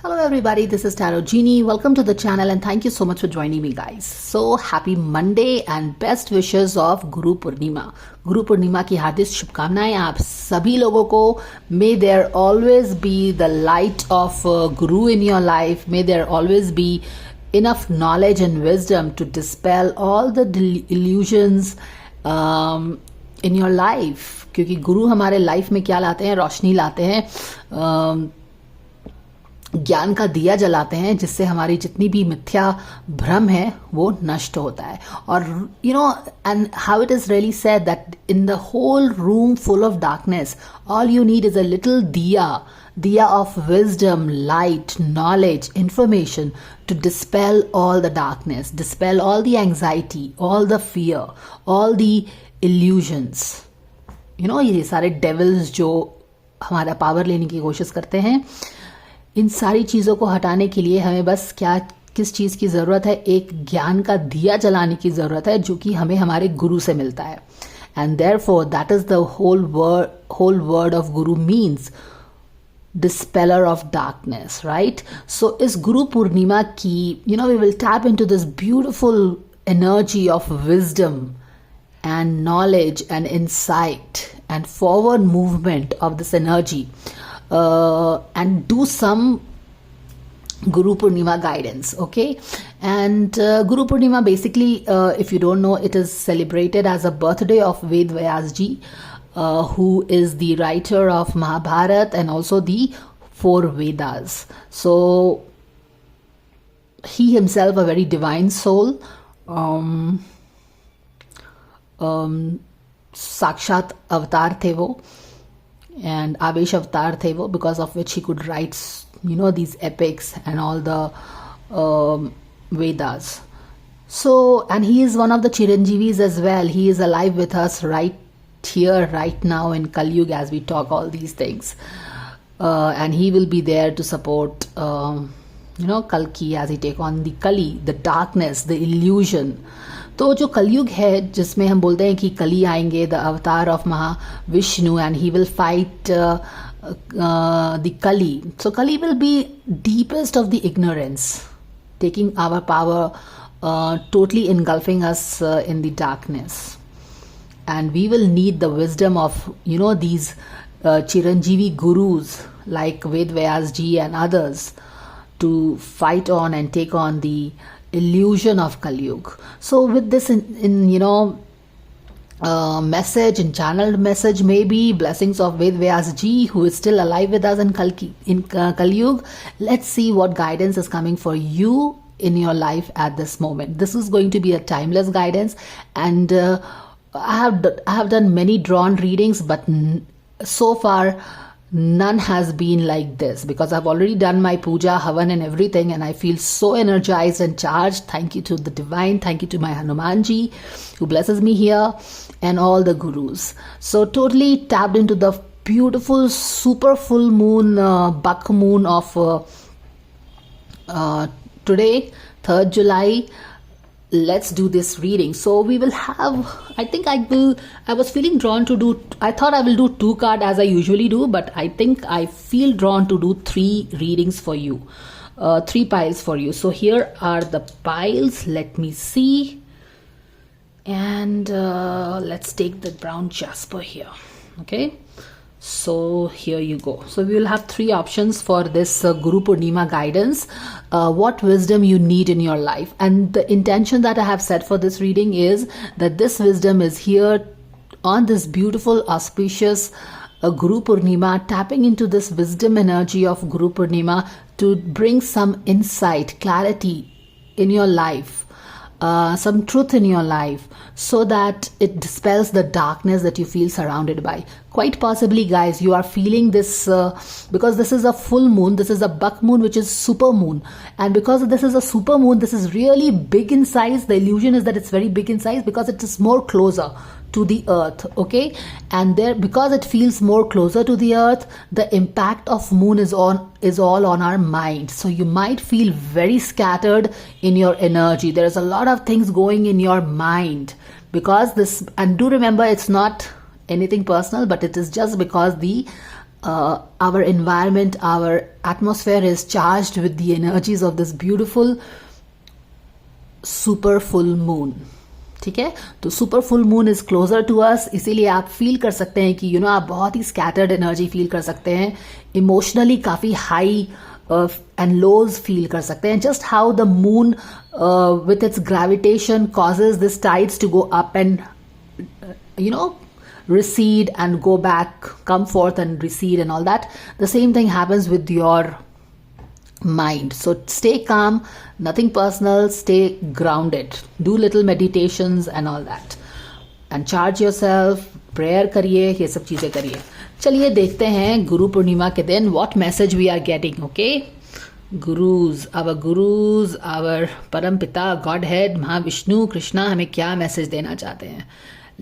Hello everybody, this is Tarot Genie. Welcome to the channel and thank you so much for joining me guys. So happy Monday and best wishes of Guru Poornima. Guru Poornima की हार्दिक शुभकामनाएं आप सभी लोगों को. May there always be the light of Guru in your life. May there always be enough knowledge and wisdom to dispel all the illusions in your life. क्योंकि गुरु हमारे life में क्या लाते हैं? रोशनी लाते हैं, ज्ञान का दिया जलाते हैं, जिससे हमारी जितनी भी मिथ्या भ्रम है वो नष्ट होता है. और and how it is really said that in the whole room full of darkness, all you need is a little diya of wisdom, light, knowledge, information to dispel all the darkness, dispel all the anxiety, all the fear, all the illusions. ये सारे devils जो हमारा power लेने की कोशिश करते हैं, इन सारी चीज़ों को हटाने के लिए हमें बस किस चीज़ की ज़रूरत है? एक ज्ञान का दिया जलाने की ज़रूरत है, जो कि हमें हमारे गुरु से मिलता है. And therefore that is the whole word of guru means dispeller of darkness, right? So इस गुरु पूर्णिमा की we will tap into this beautiful energy of wisdom and knowledge and insight and forward movement of this energy, and do some Guru Poornima guidance, okay? And Guru Poornima basically, if you don't know, it is celebrated as a birthday of Ved Vyas ji, who is the writer of Mahabharata and also the 4 Vedas. So he himself a very divine soul, साक्षात अवतार थे वो, and आवेश अवतार थे वो, because of which he could write these epics and all the Vedas. So, and he is one of the Chiranjeevis as well. He is alive with us right here, right now in Kali Yuga as we talk all these things, and he will be there to support Kalki as he take on the Kali, the darkness, the illusion. तो जो कलयुग है, जिसमें हम बोलते हैं कि कली आएंगे, the avatar of Mahavishnu, and he will fight the Kali. So Kali will be deepest of the ignorance, taking our power, totally engulfing us in the darkness. And we will need the wisdom of these Chiranjeevi gurus like Ved Vyas ji and others to fight on and take on the illusion of Kali Yuga. So with this message and channeled message, maybe blessings of Ved Vyas ji, who is still alive with us in Kali Yuga, let's see what guidance is coming for you in your life at this moment. This is going to be a timeless guidance, and I have done many drawn readings, but so far none has been like this, because I've already done my puja, havan and everything, and I feel so energized and charged. Thank you to the divine, thank you to my Hanumanji who blesses me here, and all the gurus. So totally tapped into the beautiful super full moon, buck moon of today, 3rd July. Let's do this reading. So we will have, I was feeling drawn to do, I thought I will do 2 cards as I usually do, but I think I feel drawn to do 3 readings for you, 3 piles for you. So here are the piles. Let me see. And let's take the brown jasper here. Okay. So here you go. So we will have 3 options for this Guru Poornima guidance. What wisdom you need in your life, and the intention that I have set for this reading is that this wisdom is here on this beautiful auspicious Guru Poornima, tapping into this wisdom energy of Guru Poornima to bring some insight, clarity in your life, some truth in your life, so that it dispels the darkness that you feel surrounded by. Quite possibly, guys, you are feeling this because this is a full moon, this is a buck moon, which is super moon, and because this is a super moon, this is really big in size. The illusion is that it's very big in size because it is more closer to the earth, okay? And there, because it feels more closer to the earth, the impact of moon is all on our mind. So you might feel very scattered in your energy. There is a lot of things going in your mind because this, and do remember, it's not anything personal, but it is just because the our environment, our atmosphere is charged with the energies of this beautiful super full moon. ठीक है, तो super full moon is closer to us, इसीलिए आप feel कर सकते हैं कि आप बहुत ही स्कैटर्ड एनर्जी फील कर सकते हैं, इमोशनली काफी हाई एंड लोज फील कर सकते हैं. Just how the moon with its gravitation causes this tides to go up and recede and go back, come forth and recede and all that. The same thing happens with your mind. So stay calm, nothing personal, stay grounded, do little meditations and all that, and charge yourself, prayer करिए, ये सब चीजें करिए. चलिए देखते हैं गुरु पूर्णिमा के दिन what message we are getting. Okay, gurus, our परम पिता, Godhead, महाविष्णु, कृष्णा हमें क्या मैसेज देना चाहते हैं.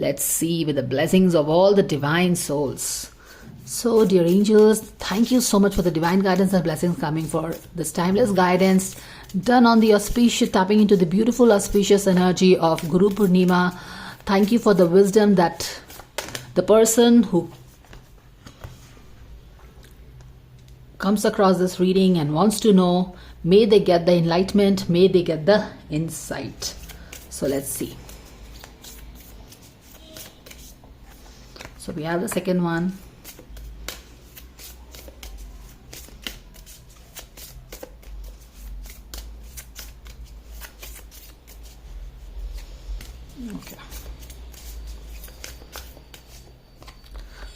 Let's see with the blessings of all the divine souls. So, dear angels, thank you so much for the divine guidance and blessings coming for this timeless guidance done on the auspicious, tapping into the beautiful auspicious energy of Guru Poornima. Thank you for the wisdom that the person who comes across this reading and wants to know, may they get the enlightenment, may they get the insight. So, let's see. So we have the second one. Okay.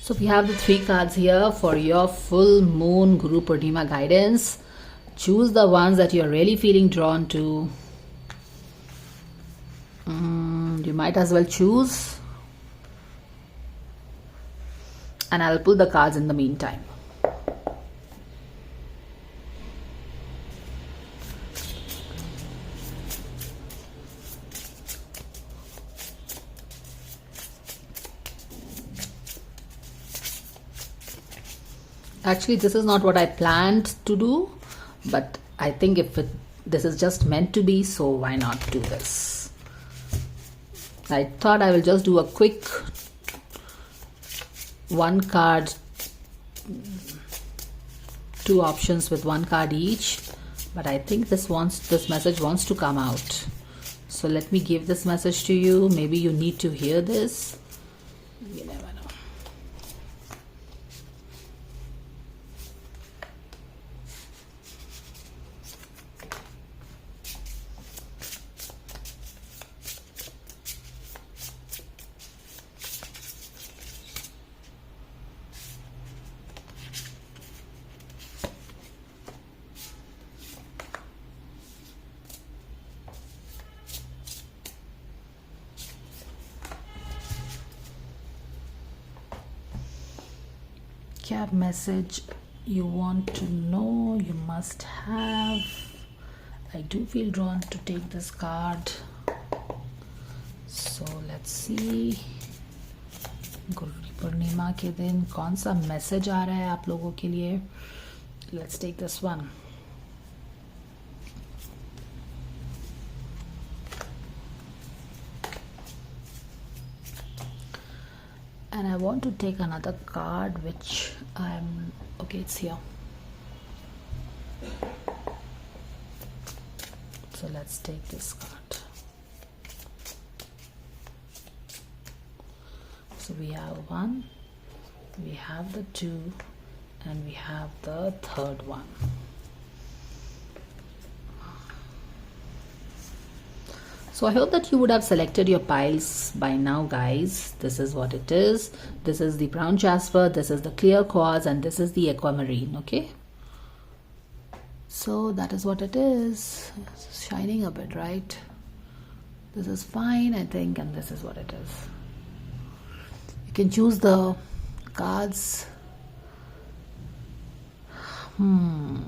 So we have the 3 cards here for your full moon Guru Poornima guidance. Choose the ones that you're really feeling drawn to. You might as well choose. And I'll pull the cards in the meantime. Actually, this is not what I planned to do, but I think this is just meant to be, so why not do this? I thought I will just do a quick one card, 2 options with 1 card each, but I think this message wants to come out. So let me give this message to you. Maybe you need to hear this. You never know. क्या message you want to know, you must have. I do feel drawn to take this card, so let's see. Guru Purnima के दिन कौन सा message आ रहा है आप लोगों के लिए. Let's take this one. And I want to take another card, which okay, it's here. So let's take this card. So we have 1, we have the 2, and we have the 3rd one. So I hope that you would have selected your piles by now, guys. This is what it is. This is the brown jasper, this is the clear quartz, and this is the aquamarine. Okay, so that is what it is. It's shining a bit, right? This is fine, I think, and this is what it is. You can choose the cards. And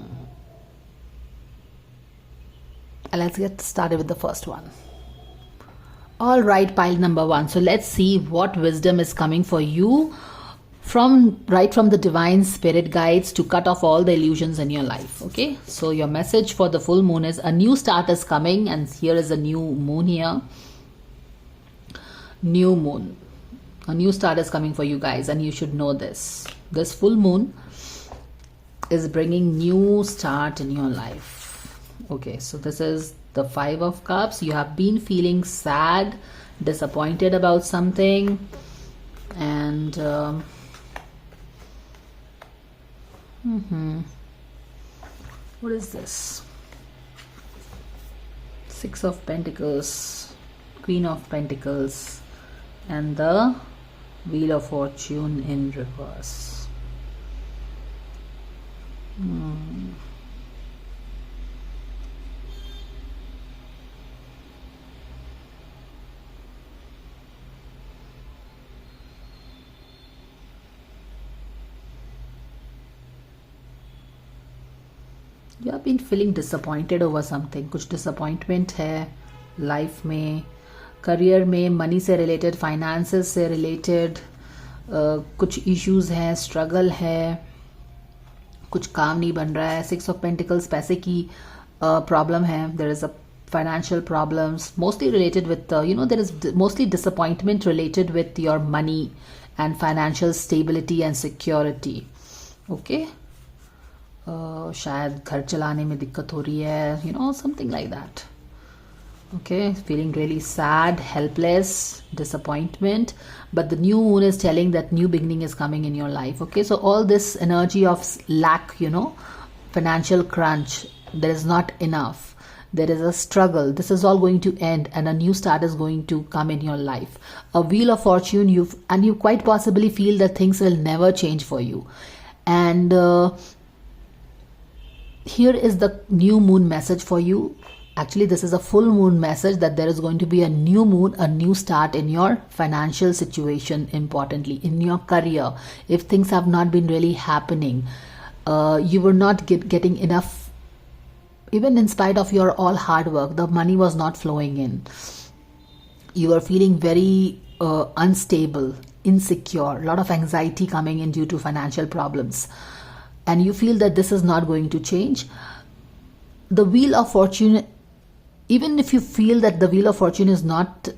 let's get started with the first one. All right, pile number 1. So let's see what wisdom is coming for you right from the divine spirit guides to cut off all the illusions in your life. Okay, so your message for the full moon is a new start is coming, and here is a new moon here. New moon, a new start is coming for you guys, and you should know this. This full moon is bringing new start in your life. Okay, so this is the Five of Cups. You have been feeling sad, disappointed about something, and what is this? Six of Pentacles, Queen of Pentacles, and the Wheel of Fortune in reverse. You have been feeling disappointed over something. कुछ disappointment है life में, career में, money से related, finances से related कुछ issues हैं, struggle है, कुछ काम नहीं बन रहा है. सिक्स ऑफ पेंटिकल्स पैसे की प्रॉब्लम है. There is a financial problems mostly related with there is mostly disappointment related with your money and financial stability and security. Okay, शायद घर चलाने में दिक्कत हो रही है, something like that. Okay, feeling really sad, helpless, disappointment, but the new moon is telling that new beginning is coming in your life. Okay, so all this energy of lack, financial crunch, there is not enough, there is a struggle, this is all going to end and a new start is going to come in your life. A Wheel of Fortune, you quite possibly feel that things will never change for you. And here is the new moon message for you. Actually, this is a full moon message that there is going to be a new moon, a new start in your financial situation, importantly, in your career. If things have not been really happening, you were not getting enough, even in spite of your all hard work, the money was not flowing in. You were feeling very unstable, insecure, a lot of anxiety coming in due to financial problems. And you feel that this is not going to change. The Wheel of Fortune, even if you feel that the Wheel of Fortune is not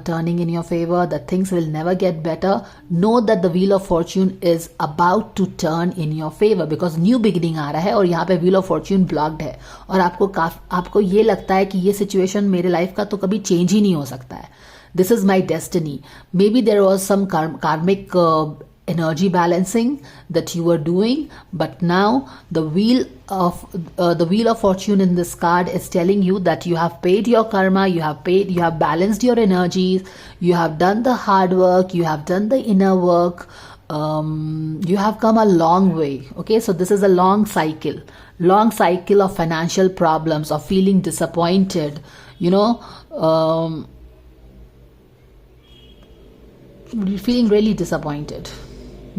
turning in your favor, that things will never get better, know that the Wheel of Fortune is about to turn in your favor, because new beginning आ रहा है और यहाँ पे Wheel of Fortune blocked है और आपको ये लगता है कि ये situation मेरे लाइफ का तो कभी change ही नहीं हो सकता है. This is my destiny. Maybe there was some karmic energy balancing that you were doing, but now the Wheel of Fortune in this card is telling you that you have paid your karma, you have balanced your energies, you have done the hard work, you have done the inner work, you have come a long way. Okay, so this is a long cycle of financial problems, of feeling disappointed, feeling really disappointed.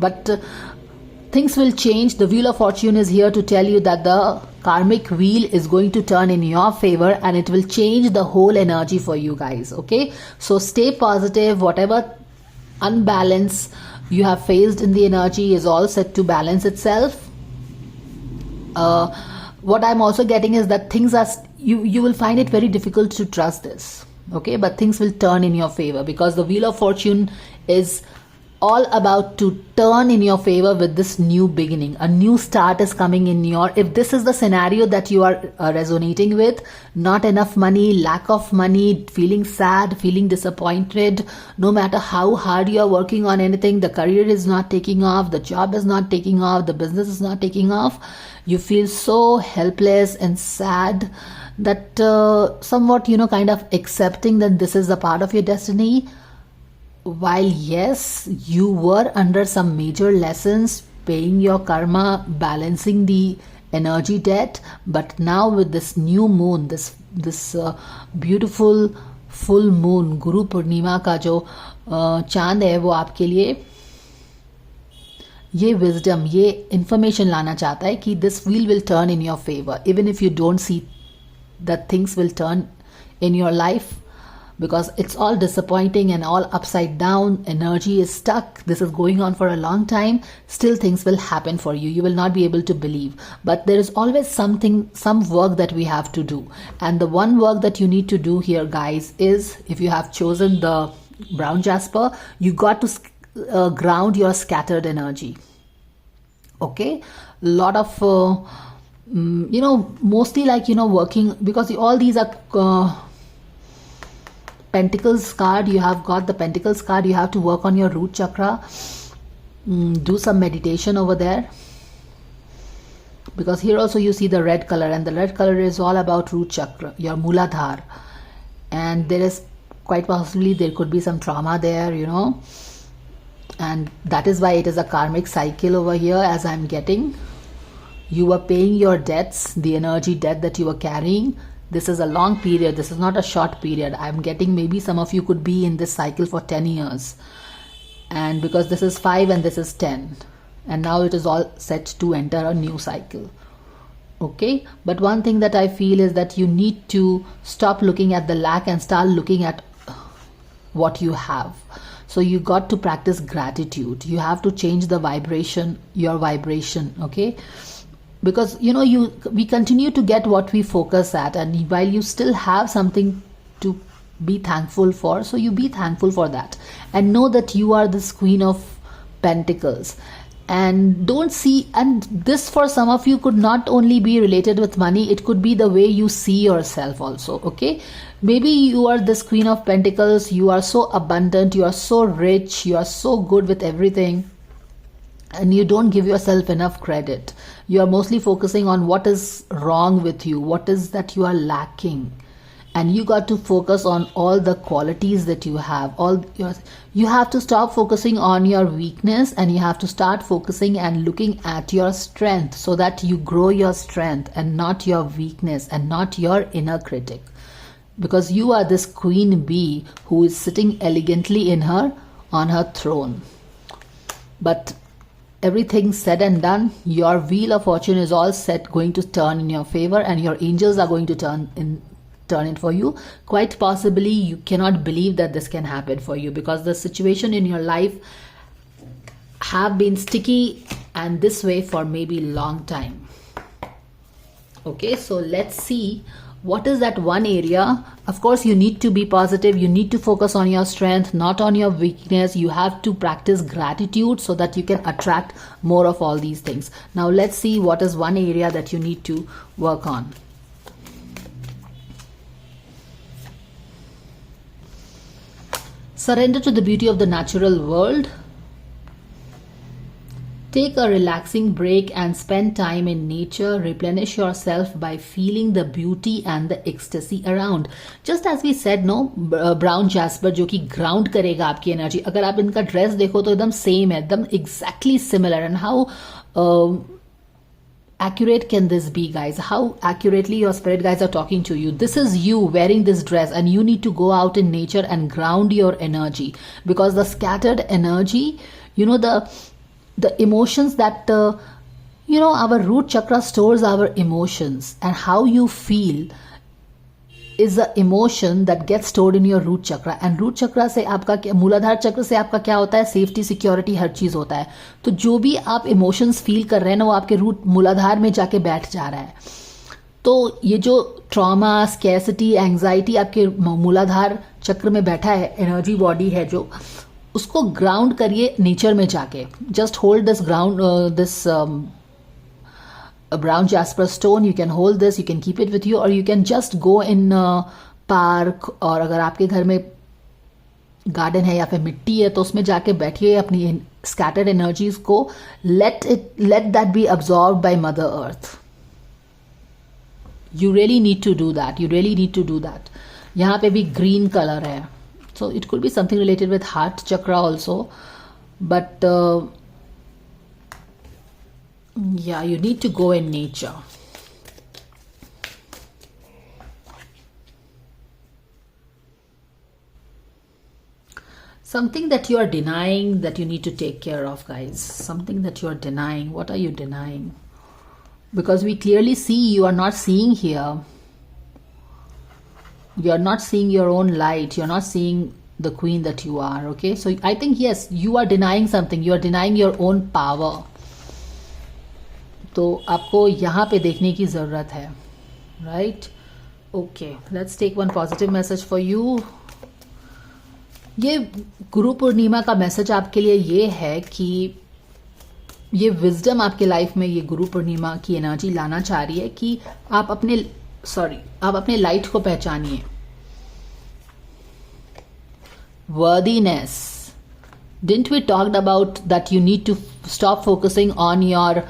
But things will change. The Wheel of Fortune is here to tell you that the karmic wheel is going to turn in your favor and it will change the whole energy for you guys. Okay, so stay positive. Whatever unbalance you have faced in the energy is all set to balance itself. What I'm also getting is that things are, you will find it very difficult to trust this. Okay, but things will turn in your favor because the Wheel of Fortune is all about to turn in your favor with this new beginning. A new start is coming in your, if this is the scenario that you are resonating with, not enough money, lack of money, feeling sad, feeling disappointed, no matter how hard you are working on anything, the career is not taking off, the job is not taking off, the business is not taking off, you feel so helpless and sad that somewhat, kind of accepting that this is a part of your destiny. While yes, you were under some major lessons, paying your karma, balancing the energy debt, but now with this new moon, this beautiful full moon, Guru Purnima का जो चांद है, वो आपके लिए ये wisdom, ये information लाना चाहता है कि this wheel will turn in your favor, even if you don't see that things will turn in your life. Because it's all disappointing and all upside down, energy is stuck, this is going on for a long time, still things will happen for you. You will not be able to believe. But there is always some work that we have to do. And the one work that you need to do here, guys, is if you have chosen the brown jasper, you got to ground your scattered energy. Okay, lot of mostly like working, because all these are Pentacles card. You have got the Pentacles card. You have to work on your root chakra. Do some meditation over there, because here also you see the red color, and the red color is all about root chakra, your Muladhar. And there is quite possibly there could be some trauma there, and that is why it is a karmic cycle over here, as I'm getting. You were paying your debts, the energy debt that you were carrying. This is a long period. This is not a short period. I'm getting maybe some of you could be in this cycle for 10 years. And because this is 5 and this is 10. And now it is all set to enter a new cycle. Okay? But one thing that I feel is that you need to stop looking at the lack and start looking at what you have. So you got to practice gratitude. You have to change the vibration, your vibration. Okay? Because we continue to get what we focus at, and while you still have something to be thankful for, so you be thankful for that, and know that you are this Queen of Pentacles. And don't see, and this for some of you could not only be related with money, it could be the way you see yourself also. Okay, maybe you are this Queen of Pentacles, you are so abundant, you are so rich, you are so good with everything, and you don't give yourself enough credit. You are mostly focusing on what is wrong with you, what is that you are lacking, and you got to focus on all the qualities that you have. You have to stop focusing on your weakness, and you have to start focusing and looking at your strength, so that you grow your strength and not your weakness and not your inner critic. Because you are this queen bee who is sitting elegantly on her throne. But everything said and done, your wheel of fortune is all set, going to turn in your favor, and your angels are going to turn it for you. Quite possibly you cannot believe that this can happen for you, because the situation in your life have been sticky and this way for maybe long time. Okay, so let's see what is that one area. Of course, you need to be positive. You need to focus on your strength, not on your weakness. You have to practice gratitude so that you can attract more of all these things. Now let's see what is one area that you need to work on. Surrender to the beauty of the natural world. Take a relaxing break and spend time in nature. Replenish yourself by feeling the beauty and the ecstasy around. Just as we said, no, brown jasper जो कि ground करेगा आपकी energy. अगर आप इनका dress देखो तो एकदम same है, एकदम exactly similar. And how accurate can this be, guys? How accurately your spirit guides are talking to you. This is you wearing this dress, and you need to go out in nature and ground your energy, because the scattered energy, the emotions that our root chakra stores our emotions, and how you feel is the emotion that gets stored in your root chakra. And root chakra से आपका मूलाधार चक्र से आपका क्या होता है? Safety, security, हर चीज होता है. तो जो भी आप इमोशंस फील कर रहे हैं ना, वो आपके रूट मूलाधार में जाके बैठ जा रहा है. तो ये जो ट्रॉमा, स्कैसिटी, एंजाइटी आपके मूलाधार चक्र में बैठा है, एनर्जी बॉडी है जो, उसको ग्राउंड करिए नेचर में जाके. Just hold this ground, this a brown jasper stone. You can hold this, you can keep it with you, or you can just go in park, और अगर आपके घर में गार्डन है या फिर मिट्टी है तो उसमें जाके बैठिए. अपनी scattered energies को let that be absorbed by Mother Earth. You really need to do that. You really need to do that. यहाँ पे भी green color है, so it could be something related with heart chakra also, but yeah, you need to go in nature. Something that you are denying that you need to take care of, guys. Something that you are denying. What are you denying? Because we clearly see you are not seeing here. You are not seeing your own light. You are not seeing the queen that you are. Okay, so I think yes, you are denying something. You are denying your own power. तो आपको यहाँ पे देखने की ज़रूरत है, right? Okay, let's take one positive message for you. ये गुरु पूर्णिमा का मैसेज आपके लिए ये है कि ये विजडम आपके लाइफ में ये गुरु पूर्णिमा की एनर्जी लाना चाह रही है कि आप अपने लाइट को पहचानिए. Worthiness. Didn't we talked about that you need to stop focusing on your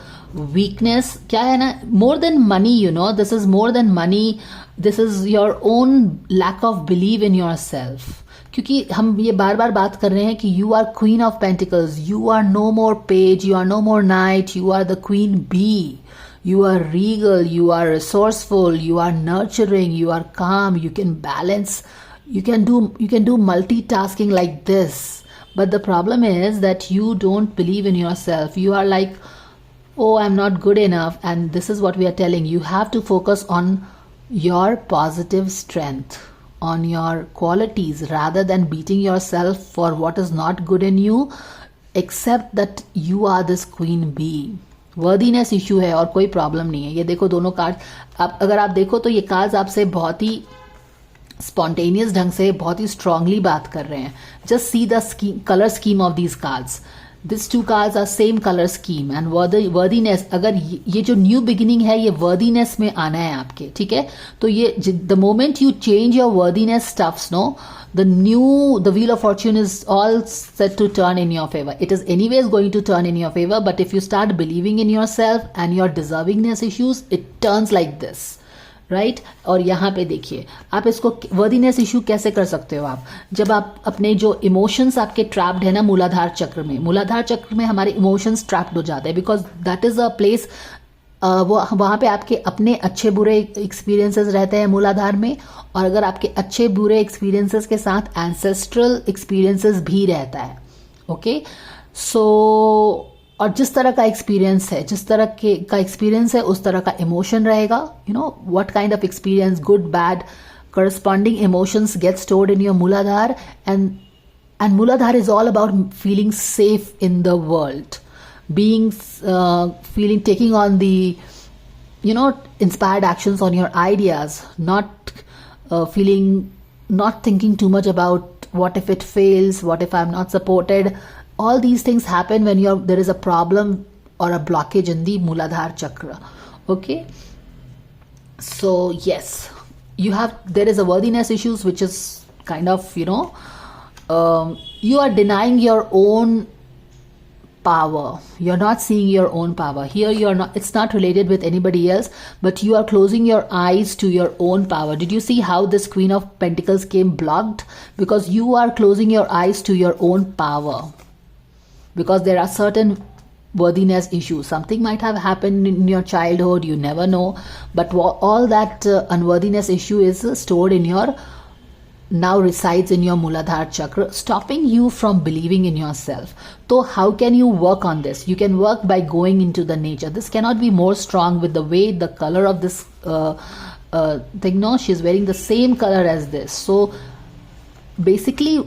weakness? क्या है ना, more than money, this is more than money. This is your own lack of belief in yourself. क्योंकि हम ये बार बार बात कर रहे हैं कि you are queen of pentacles, you are no more page, you are no more knight, you are the queen bee. You are regal, you are resourceful, you are nurturing, you are calm, you can balance, you can do multitasking like this. But the problem is that you don't believe in yourself. You are like, oh, I'm not good enough. And this is what we are telling you. You have to focus on your positive strength, on your qualities, rather than beating yourself for what is not good in you. Accept that you are this queen bee. Worthiness issue है और कोई problem नहीं है. ये देखो दोनों card, आप अगर आप देखो तो ये कार्ड्स आपसे बहुत ही स्पॉन्टेनियस ढंग से बहुत ही स्ट्रांगली बात कर रहे हैं. Just see the colour scheme of these cards. This two cards are same colour scheme and worthiness. अगर ये जो न्यू बिगिनिंग है ये वर्दीनेस में आना है आपके, ठीक है. तो ये the moment you change your worthiness stuffs, no, the wheel of fortune is all set to turn in your favor. It is anyways going to turn in your favor, but if you start believing in yourself and your deservingness issues, it turns like this, right? और यहाँ पे देखिए, आप इसको worthiness issue कैसे कर सकते हो आप, जब आप अपने जो इमोशंस आपके ट्रैप्ड है ना मूलाधार चक्र में हमारे इमोशंस ट्रैप्ड हो जाते हैं, because that is a place, वहाँ पे आपके अपने अच्छे बुरे एक्सपीरियंसेस रहते हैं मूलाधार में, और अगर आपके अच्छे बुरे एक्सपीरियंसेस के साथ एंसेस्ट्रल एक्सपीरियंसेस भी रहता है. ओके, सो और जिस तरह का एक्सपीरियंस है, उस तरह का इमोशन रहेगा. What kind of experience, good bad, corresponding emotions get stored in your Mooladhara, and Mooladhara is all about feeling safe in the world, taking on the inspired actions on your ideas, not thinking too much about what if it fails, what if I'm not supported. All these things happen when there is a problem or a blockage in the Mooladhara chakra. Okay, so yes, there is a worthiness issues, which is kind of you are denying your own power. You're not seeing your own power. Here it's not related with anybody else, but you are closing your eyes to your own power. Did you see how this Queen of Pentacles came blocked? Because you are closing your eyes to your own power. Because there are certain worthiness issues. Something might have happened in your childhood, you never know. But all that unworthiness issue is stored in now resides in your Mooladhara chakra, stopping you from believing in yourself. So how can you work on this? You can work by going into the nature. This cannot be more strong with the way the color of this thing. No, she's wearing the same color as this. So basically,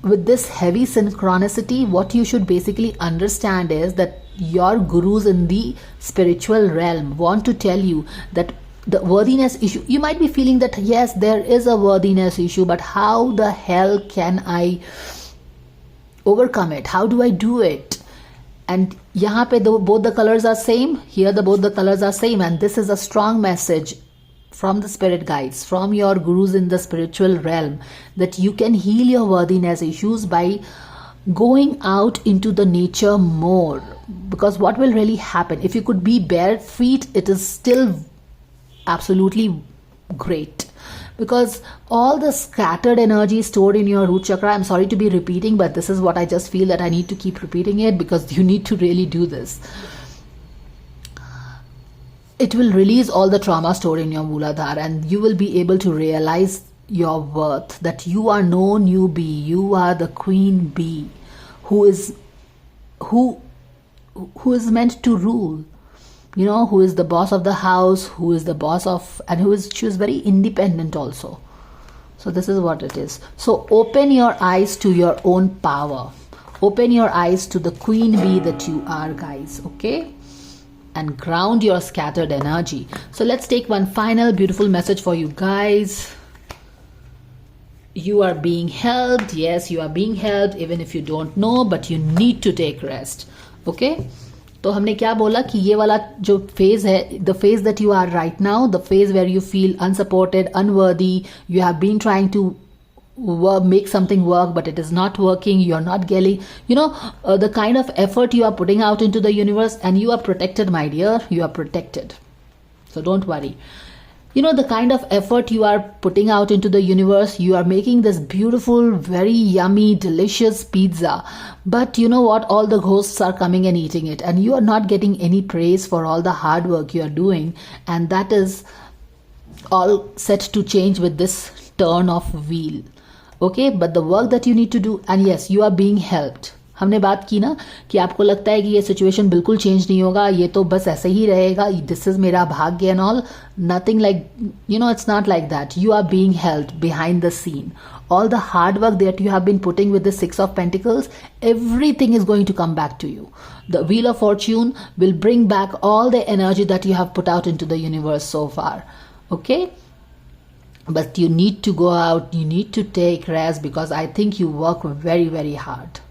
with this heavy synchronicity, what you should basically understand is that your gurus in the spiritual realm want to tell you that the worthiness issue, you might be feeling that yes, there is a worthiness issue, but how the hell can I overcome it? How do I do it? And yahan pe both the colors are same, here both the colors are same, and this is a strong message from the spirit guides, from your gurus in the spiritual realm, that you can heal your worthiness issues by going out into the nature more. Because what will really happen, if you could be bare feet, it is still absolutely great, because all the scattered energy stored in your root chakra, I'm sorry to be repeating, but this is what I just feel that I need to keep repeating it, because you need to really do this. It will release all the trauma stored in your Mooladhara, and you will be able to realize your worth, that you are no newbie, you are the queen bee who is meant to rule, who is the boss of the house, who is the boss of, and she is very independent also. So this is what it is. So open your eyes to your own power. Open your eyes to the queen bee that you are, guys. Okay? And ground your scattered energy. So let's take one final beautiful message for you guys. You are being helped. Yes, you are being helped, even if you don't know, but you need to take rest. Okay? तो हमने क्या बोला कि ये वाला जो phase है, the phase that you are right now, the phase where you feel unsupported, unworthy, you have been trying to make something work but it is not working, you are not getting, the kind of effort you are putting out into the universe, and you are protected, my dear, you are protected, so don't worry. The kind of effort you are putting out into the universe, you are making this beautiful, very yummy, delicious pizza. But you know what? All the ghosts are coming and eating it. And you are not getting any praise for all the hard work you are doing. And that is all set to change with this turn of wheel. Okay? But the work that you need to do, and yes, you are being helped. हमने बात की ना कि आपको लगता है कि ये सिचुएशन बिल्कुल चेंज नहीं होगा, ये तो बस ऐसे ही रहेगा, दिस इज मेरा भाग्य and all. Nothing like, it's not like that. You are being helped behind the scene. All the hard work that you have been putting with the Six of Pentacles, everything is going to come back to you. The Wheel of Fortune will bring back all the energy that you have put out into the universe so far. Okay? But you need to go out, you need to take rest, because I think you work very, very hard.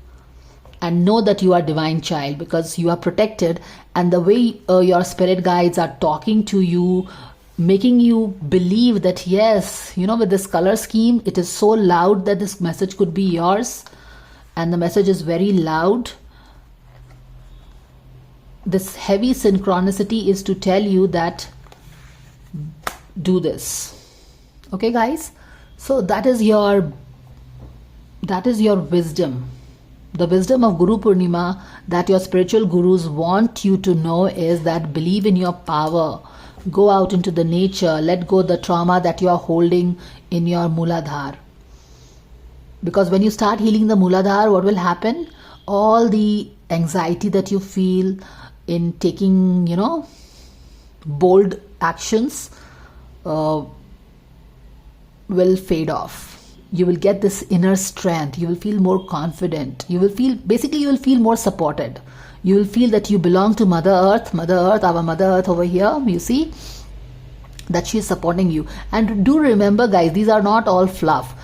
And know that you are divine child, because you are protected, and the way your spirit guides are talking to you, making you believe that yes, with this color scheme, it is so loud that this message could be yours, and the message is very loud. This heavy synchronicity is to tell you that do this. Okay guys, so that is your wisdom. The wisdom of Guru Poornima that your spiritual gurus want you to know is that believe in your power. Go out into the nature. Let go the trauma that you are holding in your Mooladhara. Because when you start healing the Mooladhara, what will happen? All the anxiety that you feel in taking, bold actions will fade off. You will get this inner strength. You will feel more confident. You will feel more supported. You will feel that you belong to Mother Earth, our Mother Earth over here. You see that she is supporting you. And do remember guys, these are not all fluff.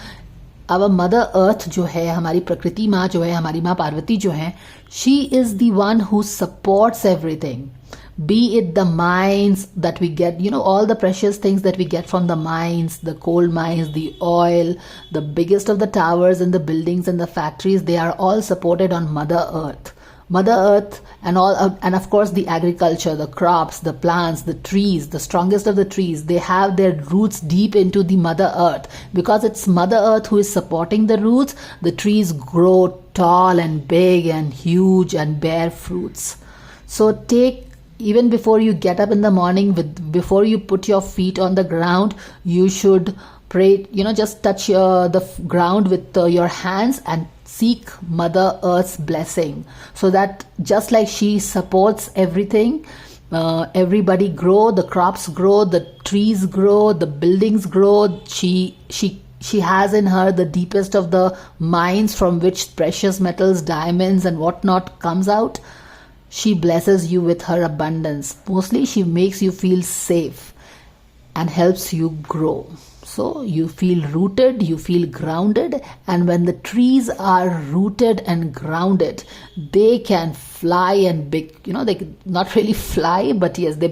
Our Mother Earth जो है, हमारी प्रकृति माँ जो है, हमारी माँ पार्वती जो है, she is the one who supports everything. Be it the mines that we get, all the precious things that we get from the mines, the coal mines, the oil, the biggest of the towers and the buildings and the factories, they are all supported on Mother Earth. Mother Earth and all, and of course the agriculture, the crops, the plants, the trees, the strongest of the trees, they have their roots deep into the Mother Earth. Because it's Mother Earth who is supporting the roots, the trees grow tall and big and huge and bear fruits. So even before you get up in the morning, before you put your feet on the ground, you should pray, just touch the ground with your hands and seek Mother Earth's blessing, so that just like she supports everything, everybody grow, the crops grow, the trees grow, the buildings grow. She has in her the deepest of the mines from which precious metals, diamonds and whatnot comes out. She blesses you with her abundance. Mostly she makes you feel safe and helps you grow. So you feel rooted, you feel grounded, and when the trees are rooted and grounded, they can fly and they can not really fly, but yes, they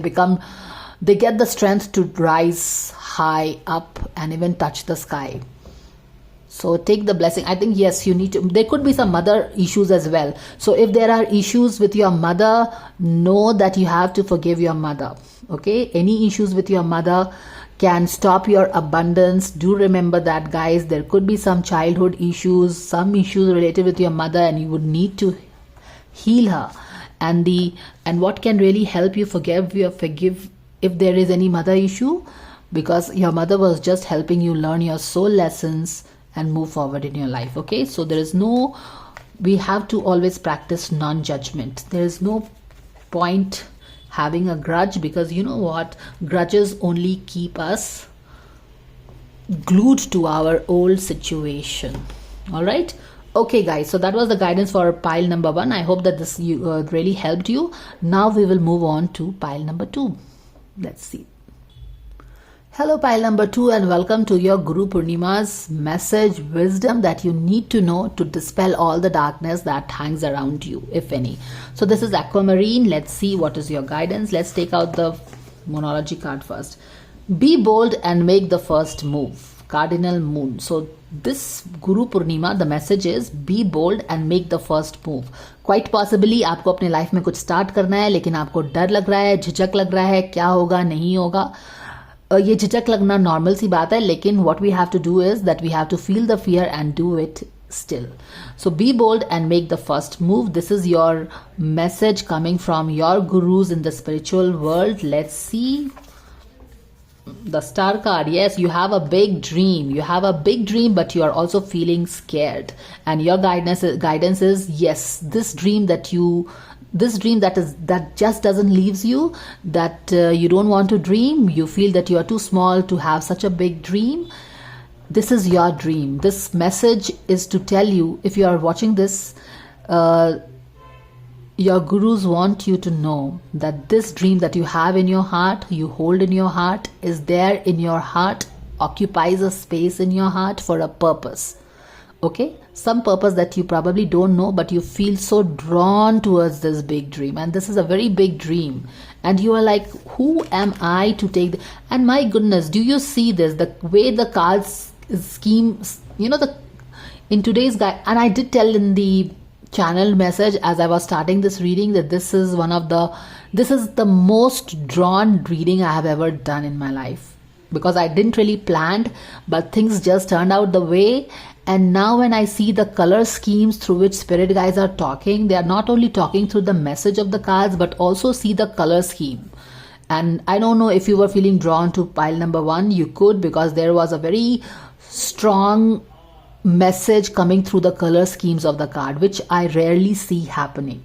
get the strength to rise high up and even touch the sky. So take the blessing. I think yes, you need to. There could be some mother issues as well. So if there are issues with your mother, know that you have to forgive your mother. Okay? Any issues with your mother can stop your abundance. Do remember that, guys. There could be some childhood issues, some issues related with your mother, and you would need to heal her. And what can really help you forgive if there is any mother issue, because your mother was just helping you learn your soul lessons and move forward in your life. Okay, so we have to always practice non-judgment. There is no point having a grudge, because you know what, grudges only keep us glued to our old situation. All right, okay guys, so that was the guidance for pile number 1. I hope that this really helped you. Now we will move on to pile number 2. Let's see. Hello, pile number 2, and welcome to your Guru Poornima's message, wisdom that you need to know to dispel all the darkness that hangs around you, if any. So, this is Aquamarine. Let's see what is your guidance. Let's take out the Moonology card first. Be bold and make the first move. Cardinal Moon. So, this Guru Poornima, the message is be bold and make the first move. Quite possibly आपको अपने life में कुछ start करना है, लेकिन आपको डर लग रहा है, झिझक लग रहा है, क्या होगा नहीं होगा. ये झिझक लगना नॉर्मल सी बात है, लेकिन what we have to do is that we have to feel the fear and do it still. So be bold and make the first move. This is your message coming from your gurus in the spiritual world. Let's see the star card. Yes, you have a big dream. You have a big dream, but you are also feeling scared. And your guidance is yes, this dream that just doesn't leaves you, that you don't want to dream, you feel that you are too small to have such a big dream. This is your dream. This message is to tell you, if you are watching this, your gurus want you to know that this dream that you have in your heart, you hold in your heart, is there in your heart, occupies a space in your heart for a purpose. Okay, some purpose that you probably don't know, but you feel so drawn towards this big dream, and this is a very big dream, and you are like, who am I to take and my goodness, do you see this, the way the cards scheme, in today's guide. And I did tell in the channel message as I was starting this reading that this is the most drawn reading I have ever done in my life, because I didn't really plan, but things just turned out the way. And now when I see the color schemes through which spirit guides are talking, they are not only talking through the message of the cards, but also see the color scheme. And I don't know if you were feeling drawn to pile number 1, you could, because there was a very strong message coming through the color schemes of the card, which I rarely see happening.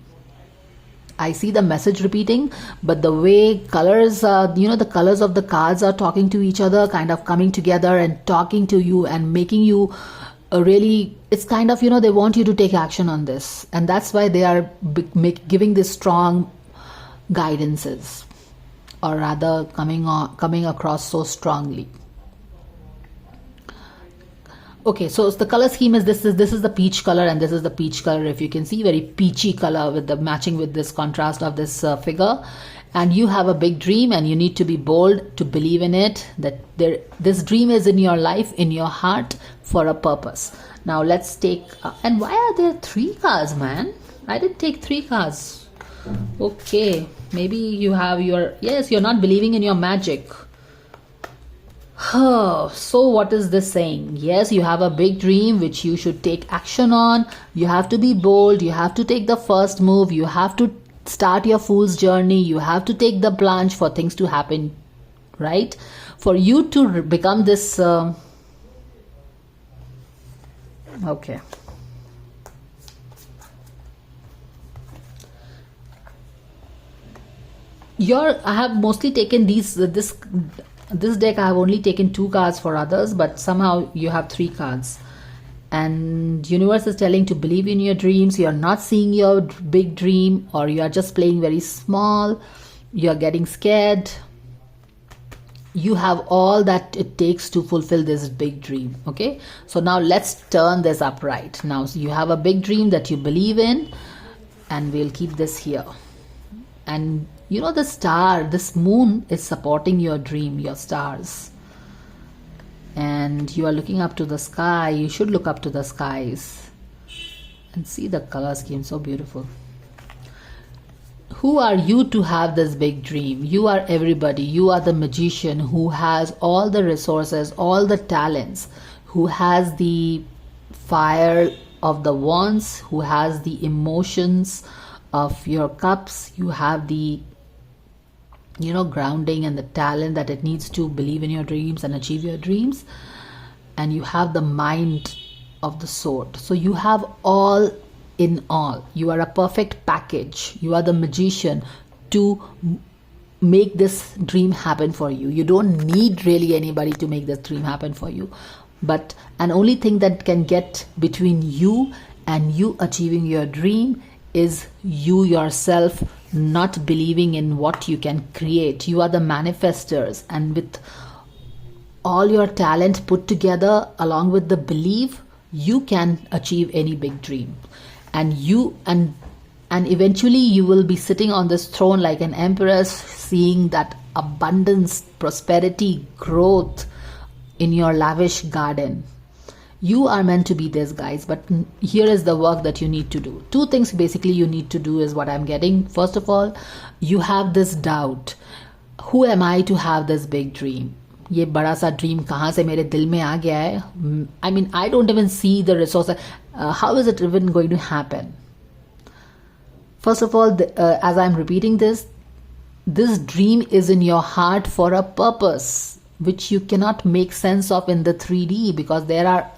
I see the message repeating, but the way colors, the colors of the cards are talking to each other, kind of coming together and talking to you and making you really, it's kind of, they want you to take action on this. And that's why they are giving this strong guidances, or rather coming across so strongly. Okay, so the color scheme is this is the peach color, and this is the peach color. If you can see, very peachy color with the matching with this contrast of this figure. And you have a big dream, and you need to be bold to believe in it, that this dream is in your life, in your heart, for a purpose. Now let's take, and why are there 3 cards, man? I didn't take 3 cards. Okay, maybe you have you're not believing in your magic. So what is this saying? Yes, you have a big dream which you should take action on. You have to be bold. You have to take the first move. You have to start your fool's journey. You have to take the plunge for things to happen, right? For you to become this okay, I have mostly taken this deck. I have only taken 2 cards for others, but somehow you have 3 cards. And universe is telling to believe in your dreams. You are not seeing your big dream, or you are just playing very small. You are getting scared. You have all that it takes to fulfill this big dream. Okay, so now let's turn this upright. Now you have a big dream that you believe in, and we'll keep this here. And the star, this moon is supporting your dream, your stars. And you are looking up to the sky. You should look up to the skies and see the color scheme, so beautiful. Who are you to have this big dream? You are everybody. You are the magician who has all the resources, all the talents, who has the fire of the wands, who has the emotions of your cups. You have the grounding and the talent that it needs to believe in your dreams and achieve your dreams. And you have the mind of the sword. So you have all in all. You are a perfect package. You are the magician to make this dream happen for you. You don't need really anybody to make this dream happen for you. But an only thing that can get between you and you achieving your dream is you yourself not believing in what you can create. You are the manifestors, and with all your talent put together along with the belief, you can achieve any big dream. And eventually you will be sitting on this throne like an empress, seeing that abundance, prosperity, growth in your lavish garden. You are meant to be this, guys, but here is the work that you need to do. Two things basically you need to do is what I'm getting. First of all, you have this doubt. Who am I to have this big dream? ये बड़ा सा dream कहाँ से मेरे दिल में आ गया है? I mean, I don't even see the resources. How is it even going to happen? First of all, as I'm repeating this dream is in your heart for a purpose, which you cannot make sense of in the 3D, because there are,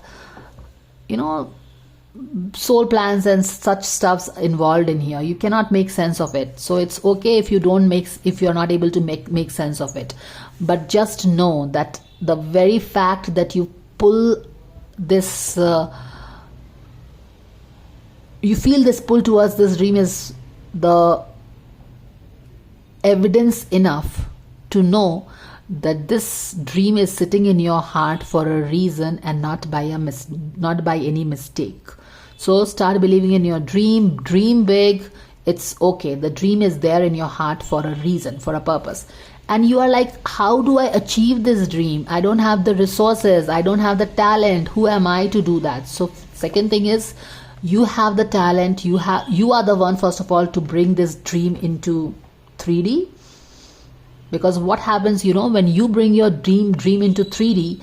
soul plans and such stuffs involved in here. You cannot make sense of it. So it's okay if you're not able to make sense of it. But just know that the very fact that you pull this, you feel this pull towards this dream is the evidence enough to know that this dream is sitting in your heart for a reason and not by any mistake. So start believing in your dream big. It's okay. The dream is there in your heart for a reason, for a purpose. And you are like, how do I achieve this dream? I don't have the resources. I don't have the talent. Who am I to do that? So second thing is, you have the talent. You are the one, first of all, to bring this dream into 3D. Because what happens, when you bring your dream into 3D,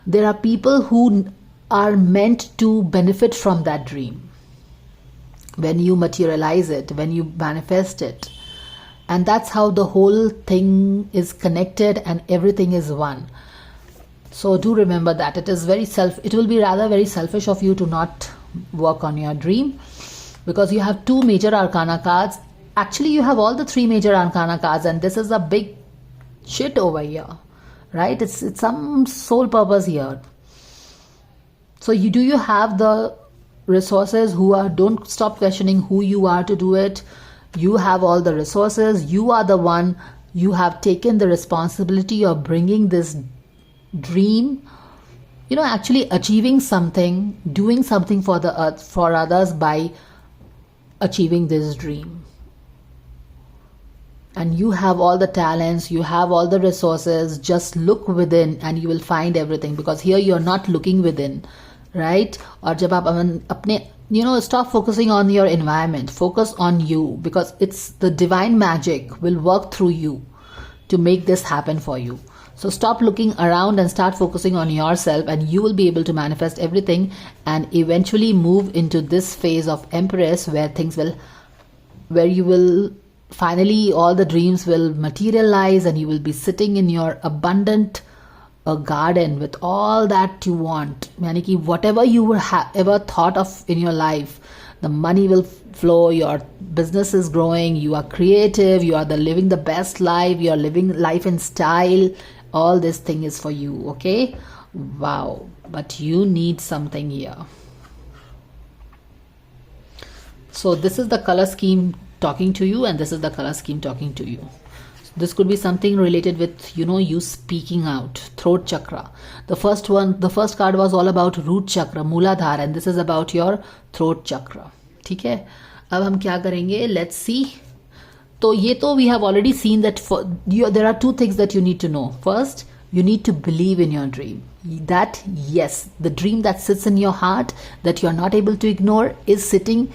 there are people who are meant to benefit from that dream. When you materialize it, when you manifest it. And that's how the whole thing is connected and everything is one. So do remember that it will be rather very selfish of you to not work on your dream, because you have 2 major arcana cards. Actually, you have all the 3 major arcana cards, and this is a big shit over here, right? It's some soul purpose here. So you have the resources. Don't stop questioning who you are to do it. You have all the resources. You are the one. You have taken the responsibility of bringing this dream, actually achieving something, doing something for the earth, for others, by achieving this dream. And you have all the talents, you have all the resources. Just look within and you will find everything, because here you're not looking within, right? Or jab aap apne, stop focusing on your environment, focus on you, because it's the divine magic will work through you to make this happen for you. So stop looking around and start focusing on yourself, and you will be able to manifest everything and eventually move into this phase of Empress, where you will finally, all the dreams will materialize and you will be sitting in your abundant garden with all that you want. Yani ki whatever you ever thought of in your life, the money will flow, your business is growing, you are creative, you are living the best life, you are living life in style. All this thing is for you, okay? Wow. But you need something here. So this is the color scheme talking to you, and this is the color scheme talking to you. This could be something related with, you speaking out, throat chakra. The first card was all about root chakra, Mooladhara, and this is about your throat chakra. ठीक है? अब हम क्या करेंगे? Let's see. So we have already seen that there are 2 things that you need to know. First, you need to believe in your dream. That yes, the dream that sits in your heart that you are not able to ignore is sitting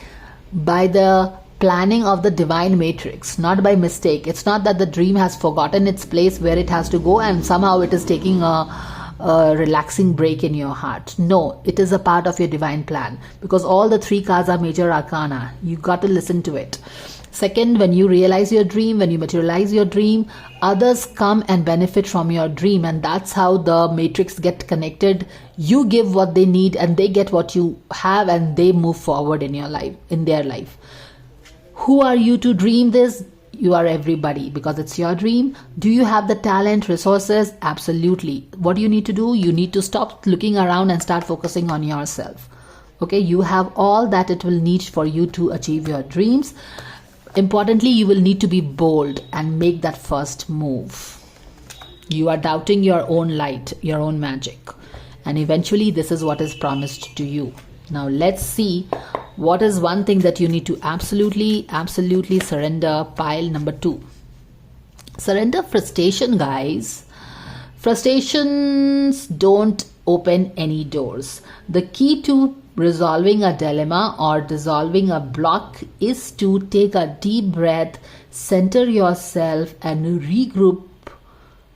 by the planning of the divine matrix, not by mistake. It's not that the dream has forgotten its place where it has to go and somehow it is taking a relaxing break in your heart. No, it is a part of your divine plan, because all the 3 cards are major arcana. You got to listen to it. Second, when you realize your dream, when you materialize your dream, others come and benefit from your dream, and that's how the matrix get connected. You give what they need and they get what you have, and they move forward in your life, in their life. Who are you to dream this? You are everybody, because it's your dream. Do you have the talent, resources? Absolutely. What do you need to do? You need to stop looking around and start focusing on yourself. Okay, you have all that it will need for you to achieve your dreams. Importantly, you will need to be bold and make that first move. You are doubting your own light, your own magic. And eventually this is what is promised to you. Now let's see what is one thing that you need to absolutely surrender. Pile number 2. Surrender frustration, guys. Frustrations don't open any doors. The key to resolving a dilemma or dissolving a block is to take a deep breath, center yourself and regroup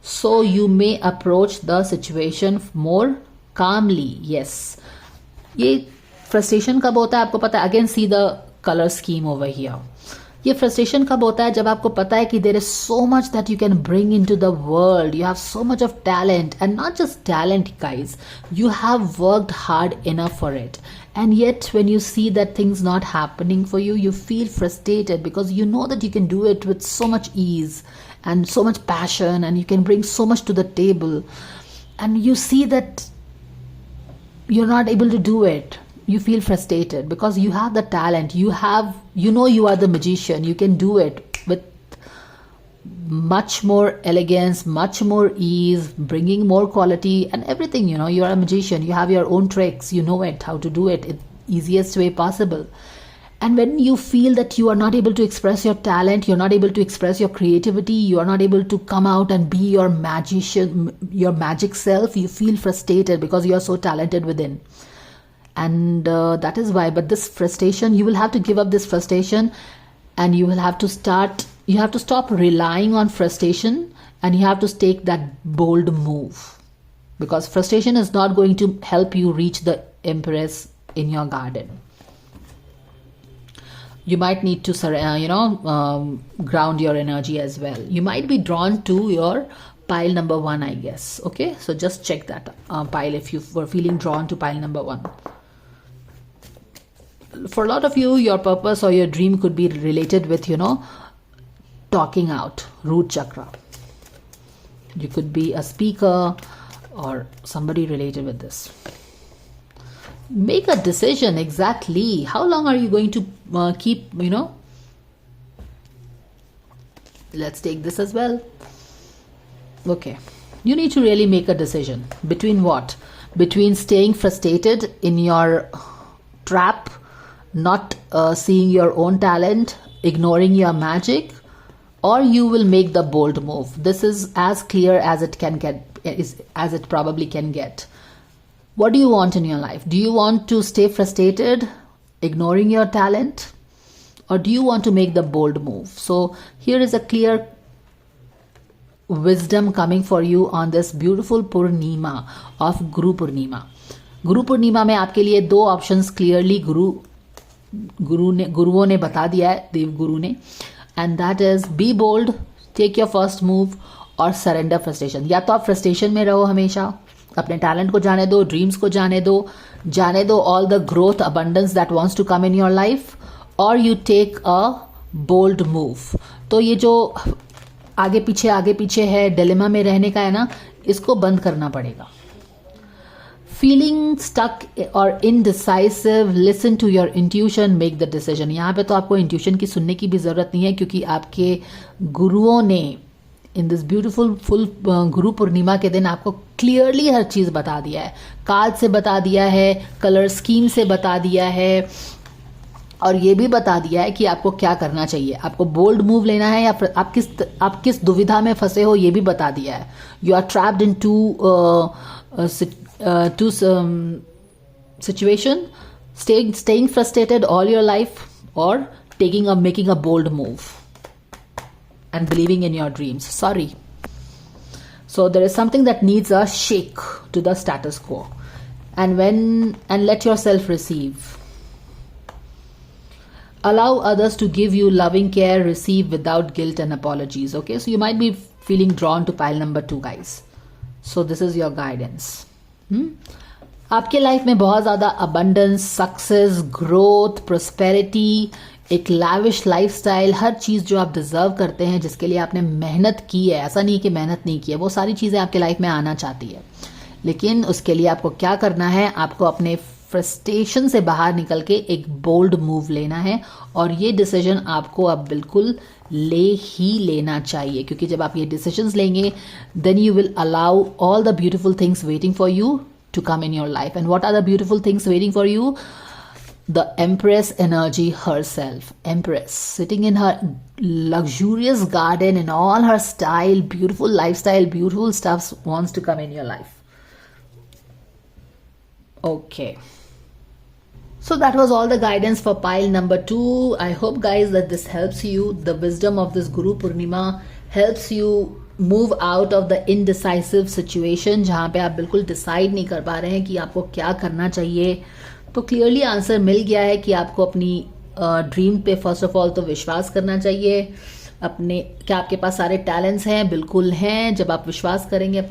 so you may approach the situation more calmly. Yes, ये frustration कब होता है आपको पता है? Again see the color scheme over here. ये frustration कब होता है? जब आपको पता है कि there is so much that you can bring into the world. You have so much of talent, and not just talent, guys. You have worked hard enough for it. And yet when you see that things not happening for you, you feel frustrated because you know that you can do it with so much ease and so much passion, and you can bring so much to the table, and you see that you're not able to do it. You feel frustrated because you have the talent, you know you are the magician, you can do it with much more elegance, much more ease, bringing more quality and everything. You know, you are a magician, you have your own tricks, you know it, how to do it in easiest way possible. And when you feel that you are not able to express your talent, you're not able to express your creativity, you are not able to come out and be your magician, your magic self, you feel frustrated because you are so talented within. And that is why, but this frustration, you will have to give up this frustration, and you will have to stop relying on frustration, and you have to take that bold move, because frustration is not going to help you reach the empress in your garden. You might need to ground your energy as well. You might be drawn to your pile number 1, I guess. Okay, so just check that pile if you were feeling drawn to pile number 1. For a lot of you, your purpose or your dream could be related with, talking out, root chakra. You could be a speaker or somebody related with this. Make a decision. Exactly. How long are you going to keep, Let's take this as well. Okay. You need to really make a decision. Between what? Between staying frustrated in your trap, not seeing your own talent, ignoring your magic, or you will make the bold move. This is as clear as it can get, as it probably can get. What do you want in your life? Do you want to stay frustrated, ignoring your talent, or do you want to make the bold move? So here is a clear wisdom coming for you on this beautiful Poornima of Guru Poornima. Guru Poornima में आपके लिए 2 options clearly गुरुओं ने बता दिया है, देव गुरु ने, and that is be bold, take your first move, और सरेंडर फ्रस्ट्रेशन. या तो आप फ्रस्ट्रेशन में रहो हमेशा, अपने टैलेंट को जाने दो, ड्रीम्स को जाने दो all the growth abundance that wants to come in your life, और you take a bold move. तो ये जो आगे पीछे है, डिलेमा में रहने का है ना, इसको बंद करना पड़ेगा. फीलिंग स्टक और indecisive, listen to your intuition, make the decision. यहाँ पे तो आपको इंट्यूशन की सुनने की भी जरूरत नहीं है, क्योंकि आपके गुरुओं ने in this beautiful full Guru Purnima के दिन आपको क्लियरली हर चीज बता दिया है. कार्ड से बता दिया है, कलर स्कीम से बता दिया है, और ये भी बता दिया है कि आपको क्या करना चाहिए. आपको बोल्ड मूव लेना है या आप किस दुविधा में फंसे हो, ये भी बता दिया है. You are trapped into situation, staying frustrated all your life, or making a bold move and believing in your dreams. Sorry. So there is something that needs a shake to the status quo, and let yourself receive. Allow others to give you loving care, receive without guilt and apologies. Okay, so you might be feeling drawn to pile number 2, guys. So this is your guidance. आपके life में बहुत ज़्यादा abundance, success, growth, prosperity, एक lavish lifestyle, हर चीज़ जो आप deserve करते हैं, जिसके लिए आपने मेहनत की है, ऐसा नहीं कि मेहनत नहीं की है, वो सारी चीज़ें आपके लाइफ में आना चाहती है. लेकिन उसके लिए आपको क्या करना है? आपको अपने फ्रस्ट्रेशन से बाहर निकल के एक बोल्ड मूव लेना है, और ये डिसीजन आपको अब बिल्कुल ले ही लेना चाहिए, क्योंकि जब आप ये डिसीजंस लेंगे then you will allow all the beautiful things waiting for you to come in your life. And what are the beautiful things waiting for you? The Empress energy herself. Empress sitting in her luxurious garden in all her style, beautiful lifestyle, beautiful stuff wants to come in your life. Okay. So that was all the guidance for pile number 2. I hope guys that this helps you. The wisdom of this Guru Poornima helps you move out of the indecisive situation, जहाँ पे आप बिल्कुल decide नहीं कर पा रहे हैं कि आपको क्या करना चाहिए. तो क्लियरली आंसर मिल गया है कि आपको अपनी ड्रीम पे फर्स्ट ऑफ ऑल तो विश्वास करना चाहिए. अपने क्या आपके पास सारे टैलेंट्स हैं? बिल्कुल हैं. जब आप विश्वास करेंगे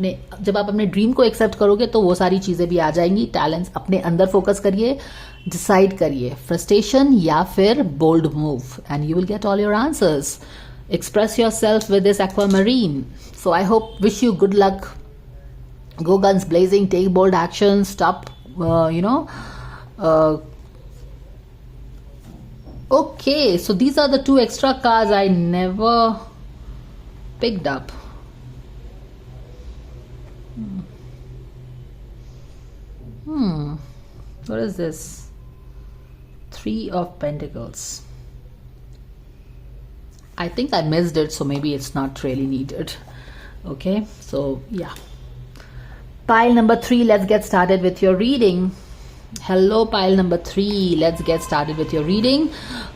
जब आप अपने ड्रीम को एक्सेप्ट करोगे तो वो सारी चीज़ें भी आ जाएंगी. टैलेंट्स अपने अंदर फोकस करिए, डिसाइड करिए फ्रस्ट्रेशन या फिर bold move, and you will get all your answers. Express yourself with this aquamarine. So I wish you good luck. Go guns blazing, take bold action, stop, okay, so these are the 2 extra cards I never picked up. What is this? 3 of Pentacles. I think I missed it, so maybe it's not really needed. Okay, so yeah. Pile number 3, let's get started with your reading. Hello, pile number 3, let's get started with your reading.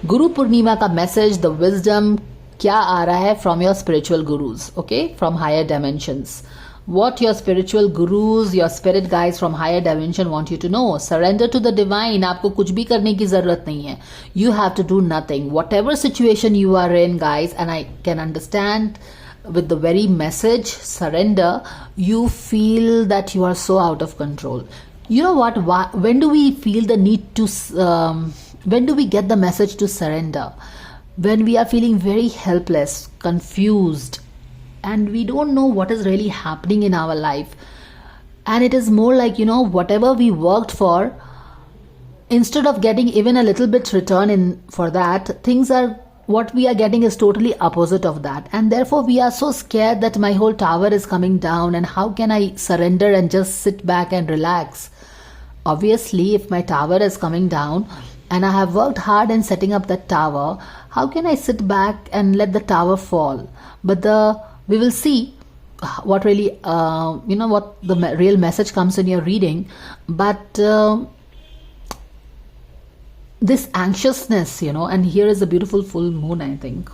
Guru Poornima ka message, the wisdom kya aa raha hai from your spiritual gurus, okay, from higher dimensions. What your spiritual gurus, your spirit guides from higher dimension want you to know. Surrender to the divine. आपको कुछ भी करने की जरूरत नहीं है. You have to do nothing. Whatever situation you are in, guys, and I can understand with the very message, surrender, you feel that you are so out of control. You know what? When do we feel the need to, when do we get the message to surrender? When we are feeling very helpless, confused, and we don't know what is really happening in our life, and it is more like, whatever we worked for, instead of getting even a little bit return in for that, what we are getting is totally opposite of that, and therefore we are so scared that my whole tower is coming down, and how can I surrender and just sit back and relax? Obviously, if my tower is coming down and I have worked hard in setting up that tower, how can I sit back and let the tower fall? But we will see what really, what the real message comes in your reading. But this anxiousness, and here is a beautiful full moon, I think.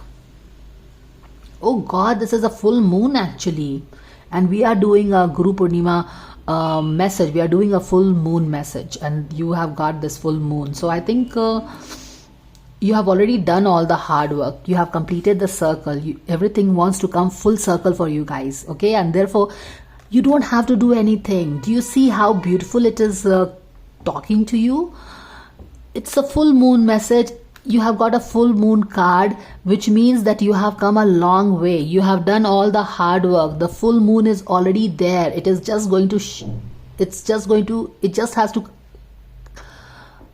Oh God, this is a full moon actually. And we are doing a Guru Poornima message. We are doing a full moon message. And you have got this full moon. So I think you have already done all the hard work. You have completed the circle. Everything wants to come full circle for you guys. Okay. And therefore, you don't have to do anything. Do you see how beautiful it is talking to you? It's a full moon message. You have got a full moon card, which means that you have come a long way. You have done all the hard work. The full moon is already there. It is just going to, it just has to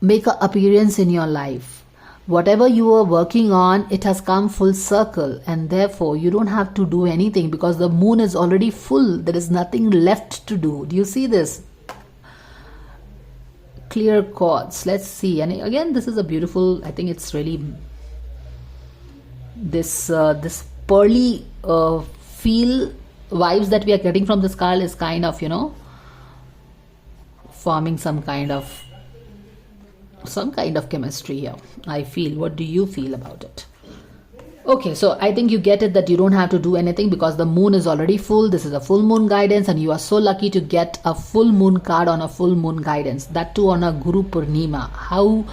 make an appearance in your life. Whatever you were working on, it has come full circle, and therefore you don't have to do anything because the moon is already full. There is nothing left to do. Do you see this? Clear chords. Let's see. And again, this is a beautiful, I think it's really this pearly feel vibes that we are getting from this card is kind of, forming some kind of chemistry here, I feel. What do you feel about it? Okay, so I think you get it that you don't have to do anything because the moon is already full. This is a full moon guidance, and you are so lucky to get a full moon card on a full moon guidance, that too on a Guru Poornima. How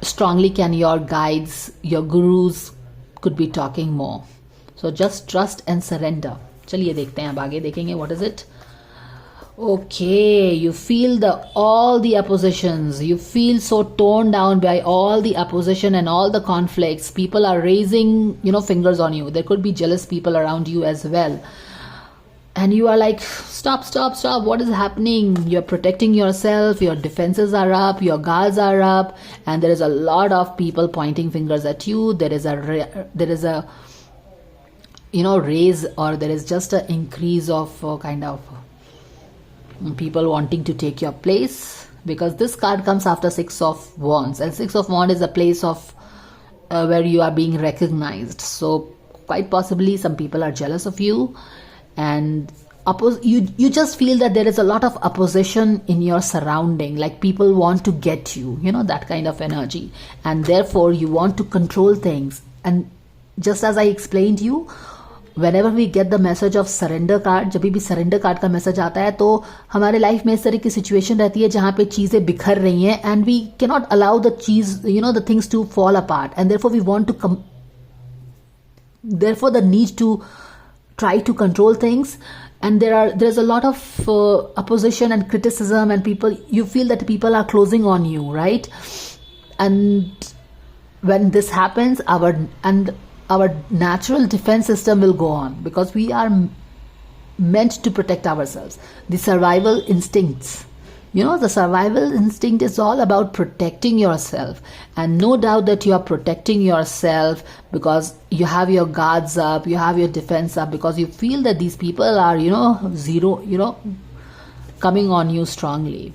strongly can your guides, your gurus could be talking more? So just trust and surrender. चलिए देखते हैं, अब आगे देखेंगे. What is it? Okay, you feel all the oppositions. You feel so torn down by all the opposition and all the conflicts. People are raising, fingers on you. There could be jealous people around you as well. and you are like, stop, what is happening? You're protecting yourself, your defenses are up, your guards are up, and there is a lot of people pointing fingers at you. There is a raise, or there is just an increase of kind of people wanting to take your place, because this card comes after Six of Wands, and Six of Wands is a place of where you are being recognized. So quite possibly some people are jealous of you, and you just feel that there is a lot of opposition in your surrounding, like people want to get you, that kind of energy, and therefore you want to control things. And just as I explained you, whenever we get the message of surrender card, जब भी surrender card का message आता है, तो हमारे life में इस तरह की situation रहती है जहाँ पे चीजें बिखर रही हैं, and we cannot allow the the things to fall apart, and therefore we want to therefore the need to try to control things. And there's a lot of opposition and criticism, and you feel that people are closing on you, right? And when this happens, our natural defense system will go on, because we are meant to protect ourselves. The survival instincts, the survival instinct is all about protecting yourself. And no doubt that you are protecting yourself because you have your guards up, you have your defense up, because you feel that these people are, coming on you strongly.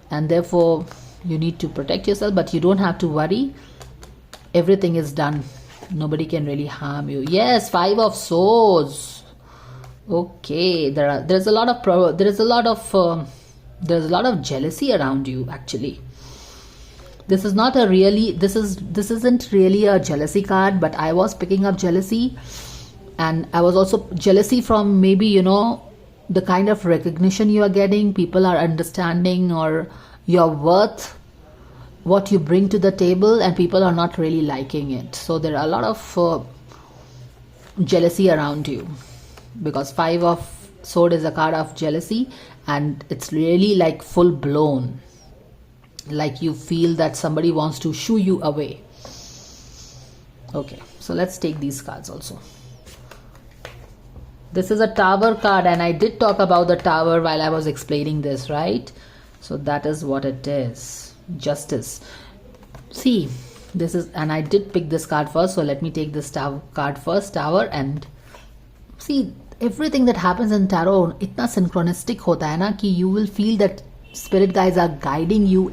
And therefore, you need to protect yourself, but you don't have to worry. Everything is done. Nobody can really harm you. Yes, Five of Swords. Okay, there's a lot of jealousy around you. Actually, this isn't really a jealousy card, but I was picking up jealousy, and I was also jealousy from maybe the kind of recognition you are getting. People are understanding or your worth, what you bring to the table, and people are not really liking it. So there are a lot of jealousy around you, because Five of Sword is a card of jealousy, and it's really like full blown, like you feel that somebody wants to shoo you away. Okay, so let's take these cards also. This is a Tower card, and I did talk about the Tower while I was explaining this, right? So that is what it is. Justice. See, this is, and I did pick this card first, so let me take this card first, Tower. And see, everything that happens in tarot itna synchronistic hota hai na, ki you will feel that spirit guides are guiding you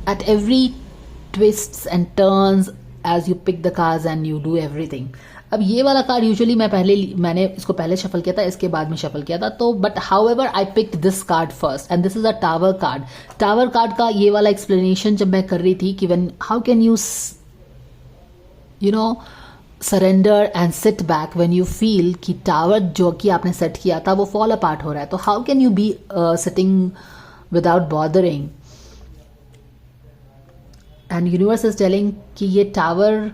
at every twists and turns as you pick the cards and you do everything. अब ये वाला card usually मैंने इसको पहले shuffle किया था, इसके बाद में शफल किया था, तो but however I picked this card first, and this is a tower card. Tower card का ये वाला एक्सप्लेनेशन जब मैं कर रही थी कि when how can you surrender and sit back when you feel कि टावर जो कि आपने सेट किया था वो फॉल अपार्ट हो रहा है, तो how can you be sitting without bothering. And universe is telling कि ये tower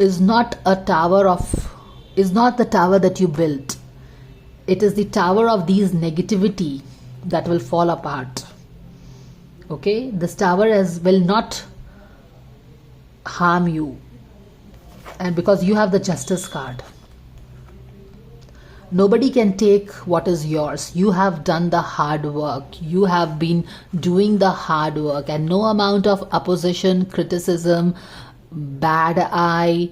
is not the tower that you built. It is the tower of these negativity that will fall apart. Okay, this tower will not harm you, and because you have the Justice card, nobody can take what is yours. You have done the hard work. You have been doing the hard work, and no amount of opposition, criticism, bad eye,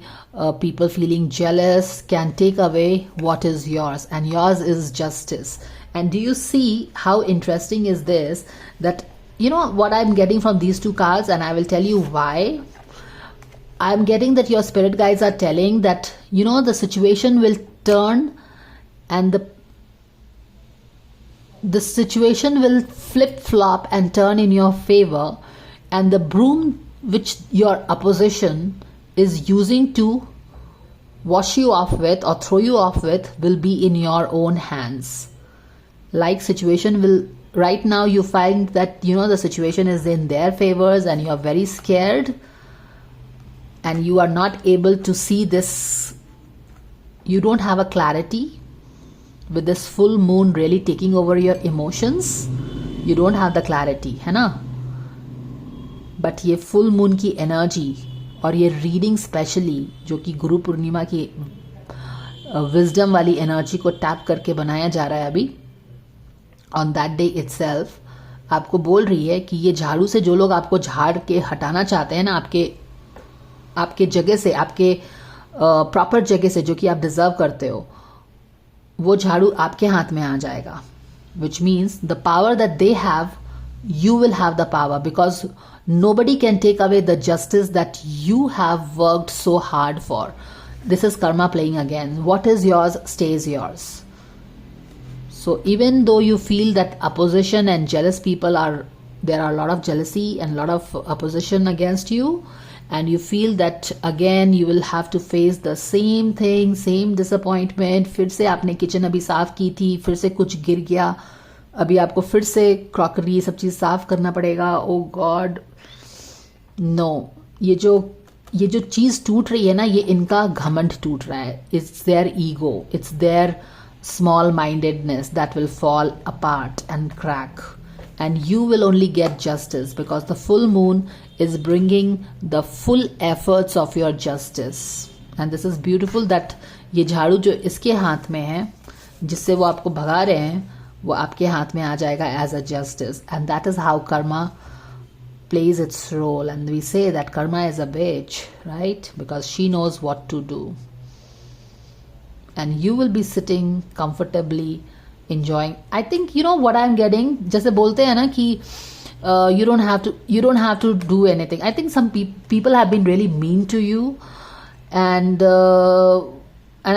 people feeling jealous can take away what is yours, and yours is justice. And do you see how interesting is this, that what I'm getting from these two cards, and I will tell you why. I'm getting that your spirit guides are telling that the situation will turn, and the situation will flip-flop and turn in your favor, and the broom which your opposition is using to wash you off with or throw you off with will be in your own hands. Like situation will, right now you find that the situation is in their favors, and you are very scared, and you are not able to see this. You don't have a clarity with this full moon really taking over your emotions. You don't have the clarity, है ना? But ये full moon की energy और ये reading specially जो कि गुरु पूर्णिमा की wisdom वाली एनर्जी को टैप करके बनाया जा रहा है अभी ऑन दैट डे इटसेल्फ, आपको बोल रही है कि ये झाड़ू से जो लोग आपको झाड़ के हटाना चाहते हैं ना, आपके जगह से, आपके प्रॉपर जगह से जो कि आप डिजर्व करते हो, वो झाड़ू आपके हाथ में आ जाएगा. Which means the power that they have, you will have the power, because nobody can take away the justice that you have worked so hard for. This is karma playing again. What is yours stays yours. So even though you feel that opposition and jealous people are there, are a lot of jealousy and a lot of opposition against you, and you feel that again you will have to face the same thing, same disappointment. फिर से आपने kitchen अभी साफ की थी, फिर से कुछ गिर गया, अभी आपको फिर से क्रॉकरी सब चीज साफ करना पड़ेगा. ओ गॉड नो, ये जो चीज टूट रही है ना, ये इनका घमंड टूट रहा है. It's their ego, it's their small mindedness that will fall apart and crack, and you will only get justice because the full moon is bringing the full efforts of your justice. And this is beautiful that ये झाड़ू जो इसके हाथ में है, जिससे वो आपको भगा रहे हैं, वो आपके हाथ में आ जाएगा as a justice. And that is how karma plays its role. And we say that karma is a bitch, right? Because she knows what to do. And you will be sitting comfortably enjoying. I think you know what I'm getting. जैसे बोलते हैं ना कि you don't have to do anything. I think some people have been really mean to you, and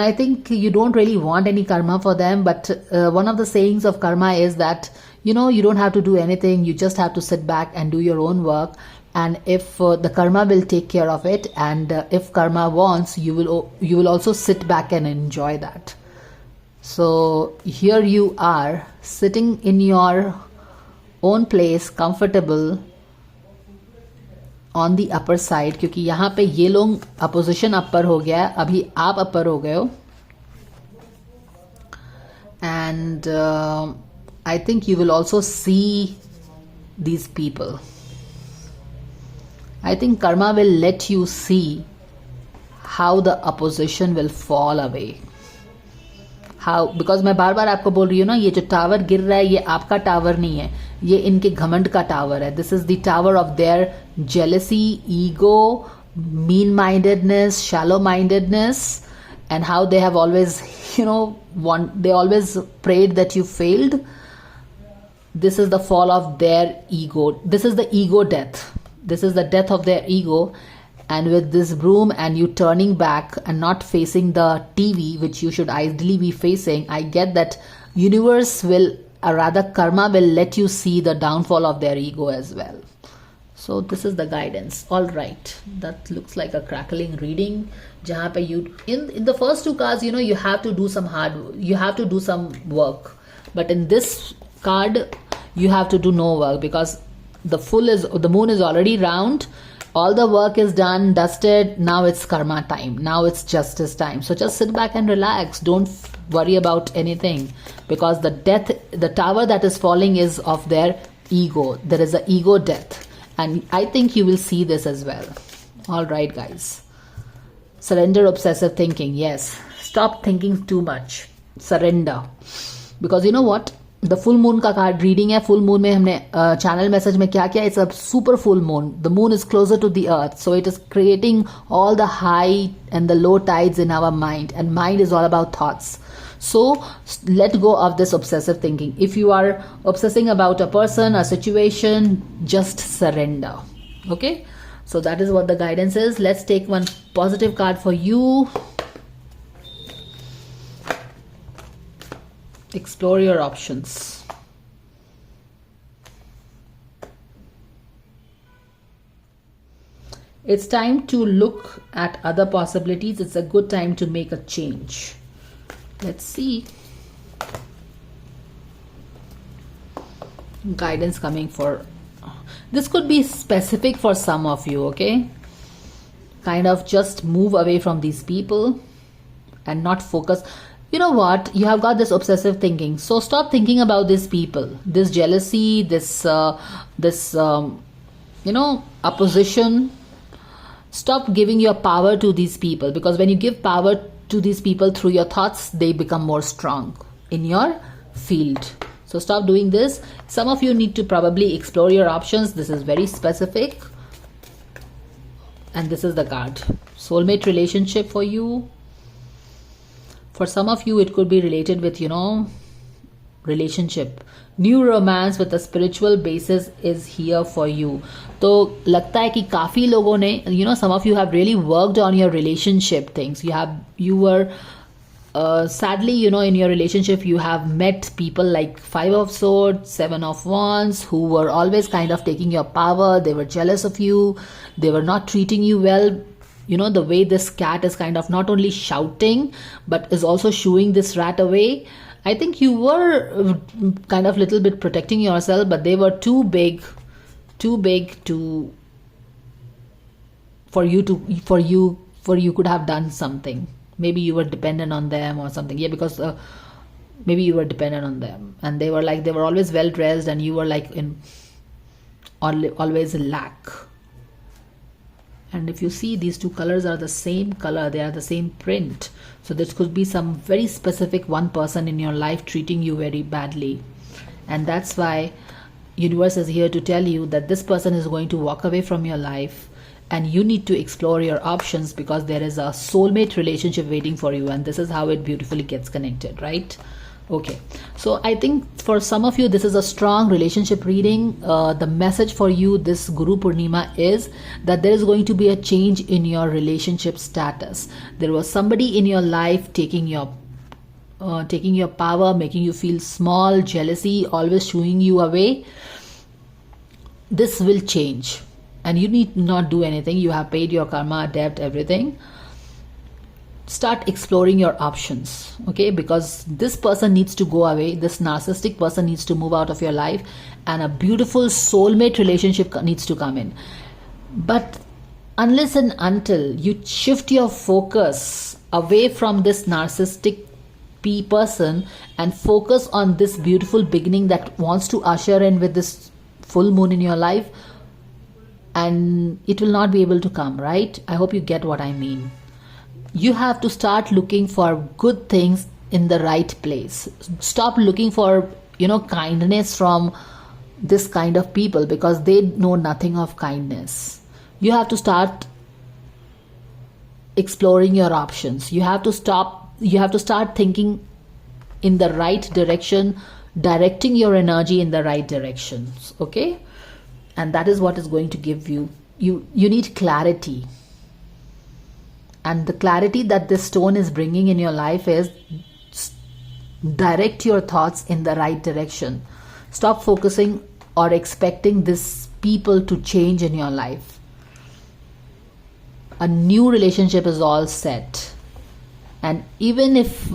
I think you don't really want any karma for them. But one of the sayings of karma is that you don't have to do anything. You just have to sit back and do your own work. And if the karma will take care of it, and if karma wants, you will also sit back and enjoy that. So here you are sitting in your own place, comfortable on the upper side, क्योंकि यहाँ पे ये लोग opposition अपर हो गया, अभी आप अपर हो गए हो. And I think you will also see these people. I think karma will let you see how the opposition will fall away. How? Because मैं बार बार आपको बोल रही हूँ ना, ये जो टावर गिर रहा है, ये आपका टावर नहीं है, ये इनके घमंड का टावर है. This is the tower of their jealousy, ego, mean-mindedness, shallow-mindedness, and how they have always, they always prayed that you failed. This is the fall of their ego. This is the ego death. This is the death of their ego. And with this broom and you turning back and not facing the TV, which you should ideally be facing, I get that universe will, or rather karma will let you see the downfall of their ego as well. So this is the guidance. All right, that looks like a crackling reading. Jahan pe you in the first two cards, you have to do you have to do some work. But in this card, you have to do no work, because the moon is already round. All the work is done, dusted. Now it's karma time. Now it's justice time. So just sit back and relax. Don't worry about anything, because the tower that is falling is of their ego. There is an ego death. And I think you will see this as well. All right, guys. Surrender obsessive thinking. Yes. Stop thinking too much. Surrender. Because you know what? The full moon का card reading है. Full moon में हमने channel message में क्या किया, it's a super full moon. The moon is closer to the earth, so it is creating all the high and the low tides in our mind, and mind is all about thoughts. So let go of this obsessive thinking. If you are obsessing about a person, a situation, just surrender. Okay, so that is what the guidance is. Let's take one positive card for you. Explore your options. It's time to look at other possibilities. It's a good time to make a change. Let's see. Guidance coming for this could be specific for some of you. Okay, kind of just move away from these people and not focus. You know what, you have got this obsessive thinking, so stop thinking about these people, this jealousy, this opposition. Stop giving your power to these people, because when you give power to these people through your thoughts, they become more strong in your field. So stop doing this. Some of you need to probably explore your options. This is very specific. And this is the card. Soulmate relationship for you. For some of you, it could be related with, relationship. New romance with a spiritual basis is here for you. तो लगता है कि काफ़ी लोगों ने, some of you have really worked on your relationship things. You were sadly, in your relationship, you have met people like 5 of Swords, 7 of Wands, who were always kind of taking your power. They were jealous of you. They were not treating you well. The way this cat is kind of not only shouting, but is also shooing this rat away. I think you were kind of little bit protecting yourself, but they were too big for you could have done something. Maybe you were dependent on them or something. Yeah, because maybe you were dependent on them, and they were always well dressed, and you were like always in lack. And if you see, these two colors are the same color, they are the same print. So this could be some very specific one person in your life treating you very badly. And that's why universe is here to tell you that this person is going to walk away from your life, and you need to explore your options, because there is a soulmate relationship waiting for you, and this is how it beautifully gets connected, right? Okay, so I think for some of you, this is a strong relationship reading. The message for you this Guru Poornima is that there is going to be a change in your relationship status. There was somebody in your life taking your power, making you feel small, jealousy, always shooing you away. This will change, and you need not do anything. You have paid your karma, debt, everything. Start exploring your options, okay? Because this person needs to go away. This narcissistic person needs to move out of your life, and a beautiful soulmate relationship needs to come in. But unless and until you shift your focus away from this narcissistic person and focus on this beautiful beginning that wants to usher in with this full moon in your life, and it will not be able to come, right? I hope you get what I mean. You have to start looking for good things in the right place. Stop looking for, kindness from this kind of people, because they know nothing of kindness. You have to start exploring your options. You have to start thinking in the right direction, directing your energy in the right directions, okay? And that is what is going to give you need clarity. And the clarity that this stone is bringing in your life is direct your thoughts in the right direction. Stop focusing or expecting these people to change in your life. A new relationship is all set. And even if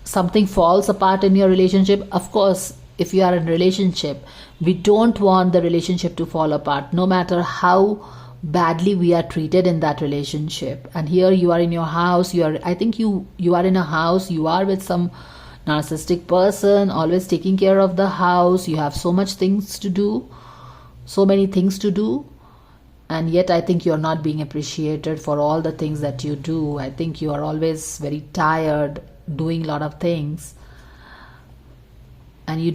something falls apart in your relationship, of course, if you are in a relationship, we don't want the relationship to fall apart, no matter how badly we are treated in that relationship. And here you are in your house, I think you are in a house, you are with some narcissistic person, always taking care of the house. You have so many things to do, and yet I think you're not being appreciated for all the things that you do. I think you are always very tired doing a lot of things, and you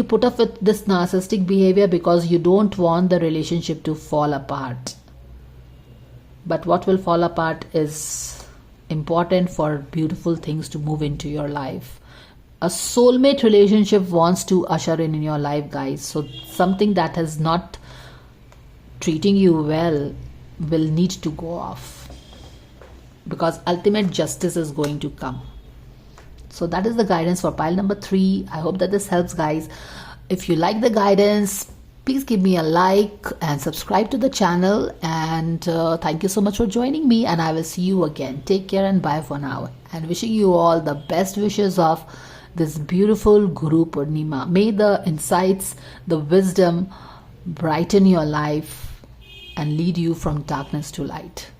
put up with this narcissistic behavior because you don't want the relationship to fall apart. But what will fall apart is important for beautiful things to move into your life. A soulmate relationship wants to usher in your life, guys. So something that is not treating you well will need to go off, because ultimate justice is going to come. So that is the guidance for pile number 3. I hope that this helps, guys. If you like the guidance, please give me a like and subscribe to the channel. And thank you so much for joining me. And I will see you again. Take care and bye for now. And wishing you all the best wishes of this beautiful Guru Poornima. May the insights, the wisdom brighten your life and lead you from darkness to light.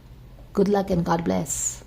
Good luck and God bless.